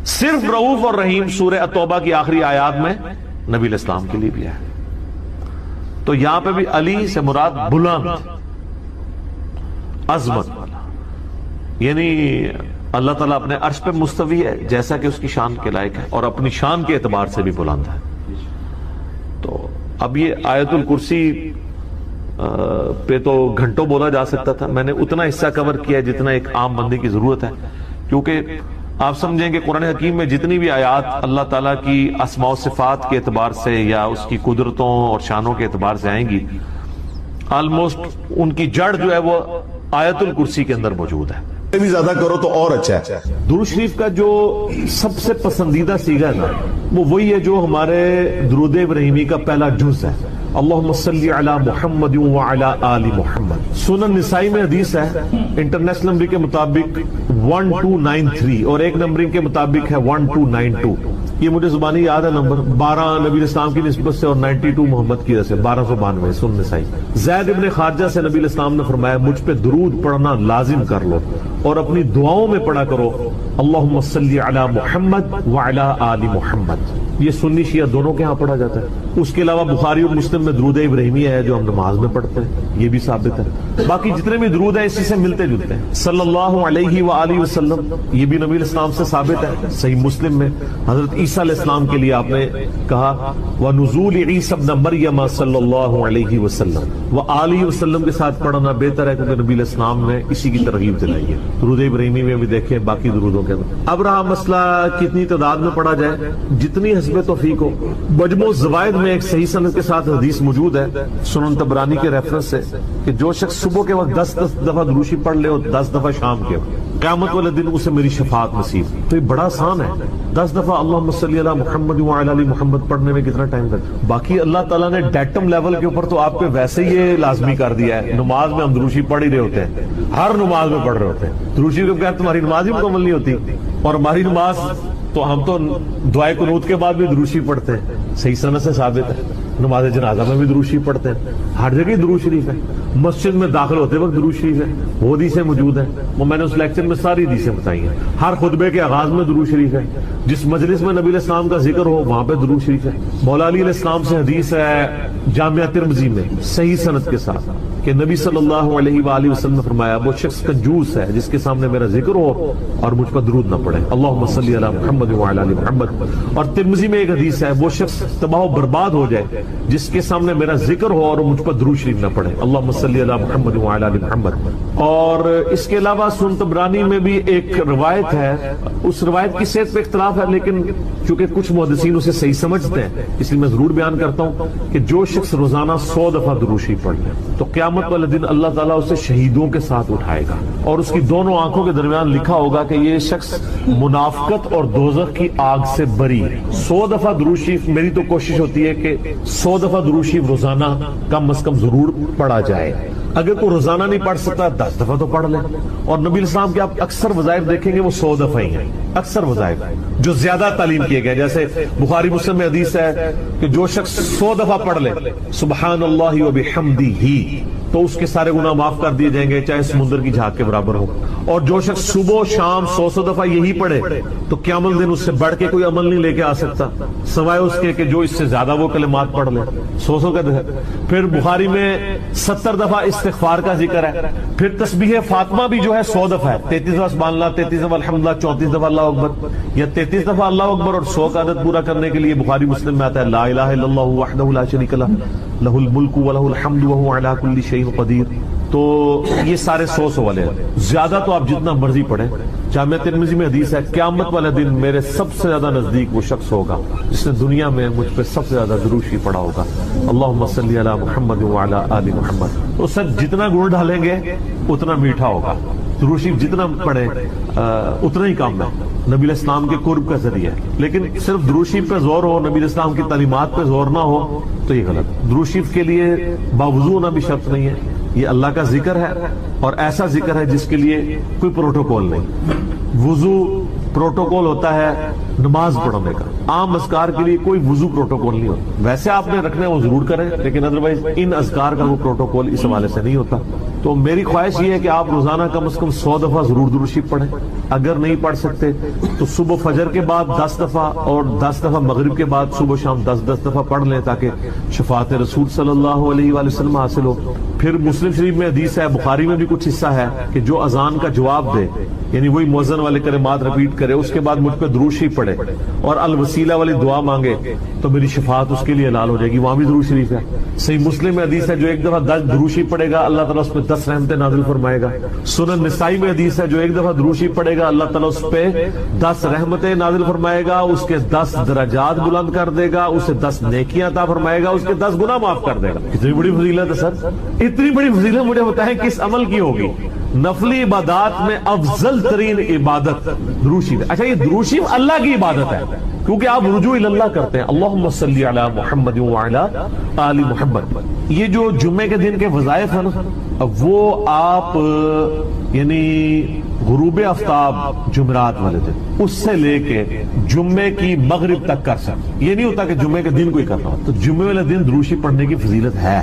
صرف رؤوف اور رحیم سورہ التوبہ کی آخری آیات میں نبی علیہ السلام کے لیے بھی ہے۔ تو یہاں پہ بھی علی سے مراد بلند، عظمت والا، یعنی اللہ تعالیٰ اپنے عرش پہ مستوی ہے جیسا کہ اس کی شان کے لائق ہے، اور اپنی شان کے اعتبار سے بھی بلند ہے۔ تو اب یہ آیت الکرسی پہ تو گھنٹوں بولا جا سکتا تھا، میں نے اتنا حصہ کور کیا جتنا ایک عام بندے کی ضرورت ہے، کیونکہ آپ سمجھیں کہ قرآن حکیم میں جتنی بھی آیات اللہ تعالیٰ کی اسماء و صفات کے اعتبار سے یا اس کی قدرتوں اور شانوں کے اعتبار سے آئیں گی، آلموسٹ ان کی جڑ جو ہے وہ آیت الکرسی کے اندر موجود ہے۔ بھی زیادہ کرو تو اور اچھا ہے۔ درود شریف کا جو سب سے پسندیدہ صیغہ ہے نا، وہ وہی ہے جو ہمارے درود ابراہیمی کا پہلا جز ہے، اللہم صلی علی محمد وعلی آل محمد۔ سنن نسائی میں حدیث ہے، انٹرنیشنل نمبر کے مطابق 1293، اور ایک نمبرنگ کے مطابق ہے 1292۔ یہ مجھے زبانی یاد ہے نمبر، 12 نبی اسلام کی نسبت سے اور 92 محمد کی وجہ سے، 1292 سنن نسائی۔ زید ابن خارجہ سے نبی اسلام نے فرمایا مجھ پہ درود پڑھنا لازم کر لو، اور اپنی دعاؤں میں پڑھا کرو اللہم صلی علی محمد وعلی آل محمد۔ یہ سنی شیعہ دونوں کے ہاں پڑھا جاتا ہے۔ اس کے علاوہ بخاری اور مسلم میں درود ابراہیمی ہے جو ہم نماز میں پڑھتے ہیں، یہ بھی ثابت ہے۔ باقی جتنے بھی درود ہیں اسی سے ملتے جلتے ہیں، صلی اللہ علیہ وآلہ وسلم، یہ بھی نبی اسلام سے ثابت ہے۔ صحیح مسلم میں حضرت عیسیٰ علیہ السلام کے لیے آپ نے کہا وَنُزُولِ عِیسَى ابْنَ مَرْیَمَ صلی اللہ علیہ وسلم، وآلہ وسلم کے ساتھ پڑھنا بہتر ہے کیونکہ نبی علیہ السلام نے اسی کی ترغیب دلائی ہے۔ درود ابراہیمی میں بھی دیکھیں باقی درودوں کے اندر۔ اب رہا مسئلہ کتنی تعداد میں پڑھا جائے، جتنی حسب توفیق ہو۔ مجموع الزوائد میں ایک صحیح سند کے ساتھ حدیث موجود ہے سنن طبرانی کے ریفرنس سے کہ جو شخص صبح کے وقت 10 دفعہ دروشی پڑھ لے اور 10 دفعہ شام کے وقت، قیامت والے دن اسے میری شفاعت نصیب۔ تو یہ بڑا آسان ہے، 10 دفعہ اللہم صلی علی محمد وعلی آل محمد پڑھنے میں کتنا ٹائم لگتا ہے؟ باقی اللہ تعالیٰ نے ڈیٹم لیول کے اوپر تو آپ پہ ویسے ہی یہ لازمی کر دیا ہے۔ نماز میں ہم دروشی پڑھ ہی رہے ہوتے ہیں، ہر نماز میں پڑھ رہے ہوتے ہیں دروشی کے بغیر تمہاری نماز ہی مکمل نہیں ہوتی، اور ہماری نماز تو ہم تو دعائے قنوت کے بعد بھی دروشی پڑھتے ہیں، صحیح سند سے ثابت ہے۔ نماز جنازہ میں بھی درود شریف پڑھتے ہیں، ہر جگہ درود شریف ہے، مسجد میں داخل ہوتے وقت درود شریف ہے، وہ حدیثیں موجود ہیں، وہ میں نے اس لیکچر میں ساری حدیثیں بتائی ہیں۔ ہر خطبے کے آغاز میں درود شریف ہے، جس مجلس میں نبی علیہ السلام کا ذکر ہو وہاں پہ درود شریف ہے۔ مولا علی علیہ السلام سے حدیث ہے جامعہ ترمذی میں صحیح سند کے ساتھ کہ نبی صلی اللہ علیہ وآلہ وسلم نے فرمایا وہ شخص کنجوس ہے جس کے سامنے میرا ذکر ہو اور مجھ پر درود نہ پڑے، اللہم صلی علی محمد وعلی آل محمد۔ اور ترمذی میں ایک حدیث ہے وہ شخص تباہ و برباد ہو جائے جس کے سامنے میرا ذکر ہو اور مجھ پر درود شریف نہ پڑے، اللہم صلی علی محمد وعلی آل محمد۔ اور اس کے علاوہ سنن طبرانی میں بھی ایک روایت ہے، اس روایت کی صحت پہ اختلاف ہے لیکن چونکہ کچھ محدثین اسے صحیح سمجھتے ہیں اس لیے میں ضرور بیان کرتا ہوں کہ جو شخص روزانہ 100 دفعہ درود شریف پڑھ لے تو قیامت والے دن اللہ تعالیٰ اسے شہیدوں کے ساتھ اٹھائے گا اور اس کی دونوں آنکھوں کے درمیان لکھا ہوگا کہ یہ شخص منافقت اور دوزخ کی آگ سے بری ہے۔ 100 دفعہ درود شریف، میری تو کوشش ہوتی ہے کہ 100 دفعہ درود شریف روزانہ کم از کم ضرور پڑھا جائے۔ اگر کوئی روزانہ نہیں پڑھ سکتا 10 دفعہ تو پڑھ لے۔ اور نبی علیہ السلام کے آپ اکثر وظائف دیکھیں گے وہ 100 دفعہ ہی ہیں، اکثر وظائف جو زیادہ تعلیم کیے گئے، جیسے بخاری مسلم میں حدیث ہے کہ جو شخص 100 دفعہ پڑھ لے سبحان اللہ وبحمدہ تو اس کے سارے گناہ معاف کر دیے جائیں گے چاہے سمندر کی جھاگ کے برابر ہو۔ اور جو شخص صبح و شام 100 دفعہ یہی پڑھے تو قیامت دن اس سے بڑھ کے کوئی عمل نہیں لے کے آ سکتا سوائے اس کے کہ جو اس سے زیادہ وہ کلمات پڑھ لے 100 کا۔ پھر بخاری میں 70 دفعہ استغفار کا ذکر ہے۔ پھر تسبیح فاطمہ بھی جو ہے 100 دفعہ ہے، 33 دفعہ سبحان اللہ، 33 دفعہ الحمدللہ، 34 دفعہ اللہ اکبر، یا 33 دفعہ اللہ اکبر اور 100 کا عدد پورا کرنے کے لیے بخاری مسلم میں آتا ہے لا الہ الا اللہ وحدہ لا شریک لہ لہ الملک ولہ الحمد وہو علی کل شیء قدیر۔ تو یہ سارے 100 والے ہیں، زیادہ تو آپ جتنا مرضی پڑھیں۔ جامعہ ترمذی میں حدیث ہے قیامت والے دن میرے سب سے زیادہ نزدیک وہ شخص ہوگا جس نے دنیا میں مجھ پہ سب سے زیادہ درود شریف پڑھا ہوگا، اللہم صلی علی محمد وعلی آل محمد۔ اس سے جتنا گڑ ڈالیں گے اتنا میٹھا ہوگا، درود شریف جتنا پڑھیں اتنا ہی کام ہے، نبی علیہ السلام کے قرب کا ذریعہ ہے۔ لیکن صرف درود شریف پہ زور ہو، نبی علیہ السلام کی تعلیمات پہ زور نہ ہو تو یہ غلط۔ درود شریف کے لیے باوضو ہونا بھی شرط نہیں ہے، یہ اللہ کا ذکر ہے اور ایسا ذکر ہے جس کے لیے کوئی پروٹوکول نہیں۔ وضو پروٹوکول ہوتا ہے نماز پڑھنے کا، عام اذکار کے لیے کوئی وضو پروٹوکول نہیں ہوتا، ویسے آپ نے رکھنا ہے وہ ضرور کریں لیکن ادروائز ان اذکار کا وہ پروٹوکول اس حوالے سے نہیں ہوتا۔ تو میری خواہش یہ ہے کہ آپ روزانہ کم از کم 100 دفعہ ضرور درود شریف پڑھیں، اگر نہیں پڑھ سکتے تو صبح فجر کے بعد 10 دفعہ اور 10 دفعہ مغرب کے بعد صبح شام 10 دفعہ پڑھ لیں تاکہ شفاعت رسول صلی اللہ علیہ وآلہ وسلم حاصل ہو۔ پھر مسلم شریف میں حدیث ہے، بخاری میں بھی کچھ حصہ ہے کہ جو اذان کا جواب دے یعنی وہی مؤذن والے کلمات رپیٹ کرے اس کے بعد مجھ پہ درود شریف پڑھے اور الوسیلہ والی دعا مانگے تو میری شفاعت اس کے لیے حلال ہو جائے گی، وہاں بھی درود شریف ہے۔ صحیح مسلم میں حدیث ہے جو ایک دفعہ 10 درود شریف پڑھے گا اللہ تعالیٰ اس پہ 10 رحمتیں نازل فرمائے گا۔ سنن نسائی میں حدیث ہے جو ایک دفعہ درود شریف پڑھے گا اللہ تعالیٰ اس پہ 10 رحمتیں نازل فرمائے گا، اس کے 10 درجات بلند کر دے گا، اسے 10 نیکیاں عطا فرمائے گا، اس کے 10 گناہ معاف کر دے گا۔ اتنی بڑی فضیلت ہے سر، اتنی بڑی فضیلت مجھے بتائیں کس عمل کی ہوگی؟ نفلی عبادات میں افضل ترین عبادت درود شریف ہے۔ اچھا یہ درود شریف اللہ کی عبادت ہے کیونکہ آپ رجوع اللہ کرتے ہیں، اللہم صلی علی محمد وعلی آل محمد۔ یہ جو جمعے کے دن کے وظائف ہیں نا وہ آپ یعنی غروب آفتاب جمعرات والے دن اس سے لے کے جمعے کی مغرب تک کر سکتے، یہ نہیں ہوتا کہ جمعے کے دن کوئی کرنا ہو، تو جمعے والے دن درود شریف پڑھنے کی فضیلت ہے۔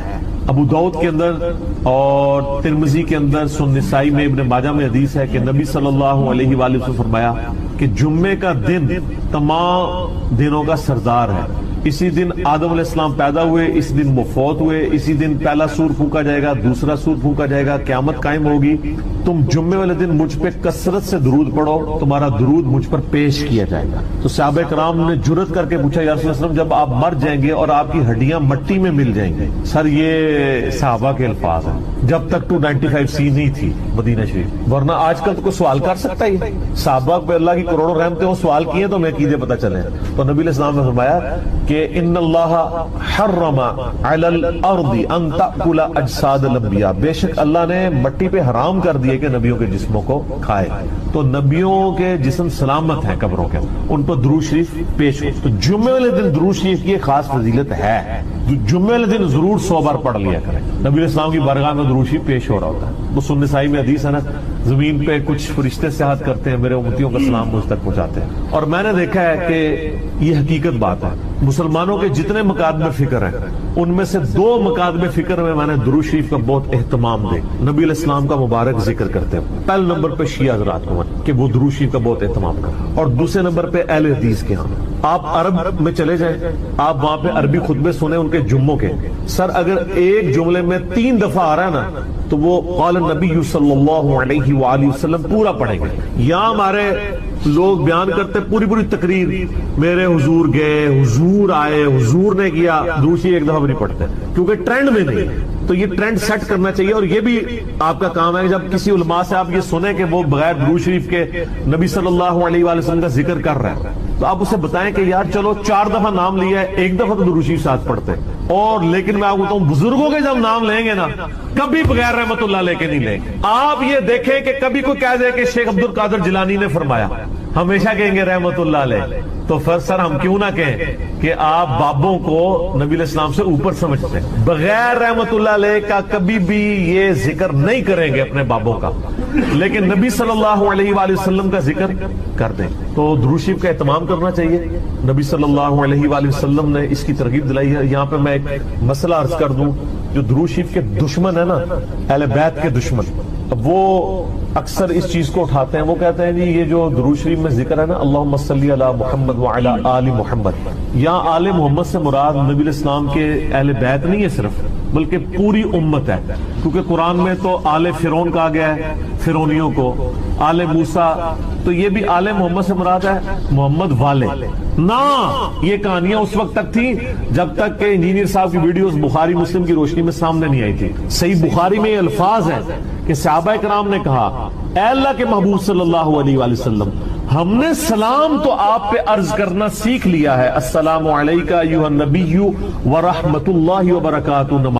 ابو داؤد کے اندر اور ترمذی کے اندر، سنن نسائی میں، ابن ماجہ میں حدیث ہے کہ نبی صلی اللہ علیہ وآلہ وسلم فرمایا کہ جمعے کا دن تمام دنوں کا سردار ہے۔ اسی دن آدم علیہ السلام پیدا ہوئے، اسی دن وہ فوت ہوئے، اسی دن پہلا سور پھونکا جائے گا، دوسرا سور پھونکا جائے گا، قیامت قائم ہوگی۔ تم جمعے والے دن مجھ پہ کثرت سے درود پڑھو، تمہارا درود مجھ پر پیش کیا جائے گا۔ تو صحابہ کرام نے جرأت کر کے پوچھا یا رسول اللہ جب آپ مر جائیں گے اور آپ کی ہڈیاں مٹی میں مل جائیں گے؟ سر یہ صحابہ کے الفاظ ہیں، جب تک 295C نہیں تھی مدینہ شریف، ورنہ آج کل تو کوئی سوال کر سکتا ہی؟ صحابہ پہ اللہ کی کروڑوں رحمتیں، وہ سوال کیے تو میں کیجئے پتہ چلے۔ تو نبی علیہ السلام نے فرمایا کہ ان اللہ حرم علی الارض ان تأکل اجساد الانبیاء، بے شک اللہ نے مٹی پہ حرام کر دیے کہ نبیوں کے جسموں کو کھائے، تو نبیوں کے جسم سلامت ہیں قبروں کے، ان پر درود شریف پیش ہو۔ تو جمعے والے دن درود شریف کی خاص فضیلت ہے، جمعے والے دن ضرور 100 بار پڑھ لیا کریں۔ نبی علیہ السلام کی بارگاہ میں درود شریف پیش ہو رہا ہوتا ہے، وہ سنن نسائی میں حدیث ہے نا، زمین پہ کچھ فرشتے سیاحت کرتے ہیں، میرے امتیوں کا سلام مجھ تک پہنچاتے ہیں۔ اور میں نے دیکھا ہے کہ یہ حقیقت بات ہے، مسلمانوں کے جتنے مقادم فکر ہیں ان میں سے 2 مقادم فکر میں نے درود شریف کا بہت اہتمام دے، نبی علیہ السلام کا مبارک ذکر کرتے ہیں۔ پہلے نمبر پہ شیعہ حضرات کو کہ وہ درود شریف کا بہت اہتمام کریں. اور دوسرے نمبر پہ اہل حدیث کے ہاں آپ عرب میں چلے جائیں, آپ وہاں پہ عربی خطبے سنیں ان کے جمعوں کے. سر اگر ایک جملے میں 3 دفعہ آ رہا ہے نا تو وہ قال النبی صلی اللہ علیہ وآلہ وسلم پورا پڑھیں گے. یہاں ہمارے لوگ بیان کرتے پوری تقریر, میرے حضور گئے, حضور آئے, حضور نے کیا, دوسری ایک دفعہ بھی نہیں پڑھتے کیونکہ ٹرینڈ میں نہیں ہے. تو یہ ٹرینڈ سیٹ کرنا چاہیے, اور یہ بھی آپ کا کام ہے کہ جب کسی علماء سے آپ یہ سنیں کہ وہ بغیر درود شریف کے نبی صلی اللہ علیہ وآلہ وسلم کا ذکر کر رہا ہے, تو آپ اسے بتائیں کہ یار چلو 4 دفعہ نام لیا ہے, 1 دفعہ تو درود شریف ساتھ پڑھتے. اور لیکن میں آپ کو بتاؤں, بزرگوں کے جب نام لیں گے نا کبھی بغیر رحمت اللہ لے کے نہیں لیں گے. آپ یہ دیکھیں کہ کبھی کوئی کہہ دے کہ شیخ عبد القادر جیلانی نے فرمایا, ہمیشہ کہیں گے رحمت اللہ علیہ. تو پھر سر ہم کیوں نہ کہیں کہ آپ بابوں کو نبی علیہ السلام سے اوپر سمجھتے ہیں. بغیر رحمت اللہ علیہ کا کبھی بھی یہ ذکر نہیں کریں گے اپنے بابوں کا, لیکن نبی صلی اللہ علیہ وآلہ وسلم کا ذکر کر دیں. تو درود شریف کا اہتمام کرنا چاہیے. نبی صلی اللہ علیہ وآلہ وسلم نے اس کی ترغیب دلائی ہے. یہاں پہ میں ایک مسئلہ عرض کر دوں, جو درود شریف کے دشمن ہے نا, اہل بیت کے دشمن, اب وہ اکثر اس چیز کو اٹھاتے ہیں. وہ کہتے ہیں جی یہ جو درود شریف میں ذکر ہے نا, اللہم صلی علی محمد وعلی آل محمد, یہاں آل محمد سے مراد نبی علیہ السلام کے اہل بیت نہیں ہے صرف, بلکہ پوری امت ہے. کیونکہ قرآن میں تو آل فرعون کہا گیا ہے, فرعونیوں کو, آل موسیٰ, تو یہ بھی آل محمد سے مراد ہے محمد والے نا. یہ کہانیاں اس وقت تک تھی جب تک کہ انجینئر صاحب کی ویڈیوز بخاری مسلم کی روشنی میں سامنے نہیں آئی تھی. صحیح بخاری میں یہ الفاظ ہیں کہ صحابہ کرام نے کہا, اے اللہ کے محبوب صلی اللہ علیہ وآلہ وسلم, ہم نے سلام تو آپ پہ عرض کرنا سیکھ لیا ہے, السلام علیکہ ایھا النبی ورحمۃ اللہ وبرکاتہ.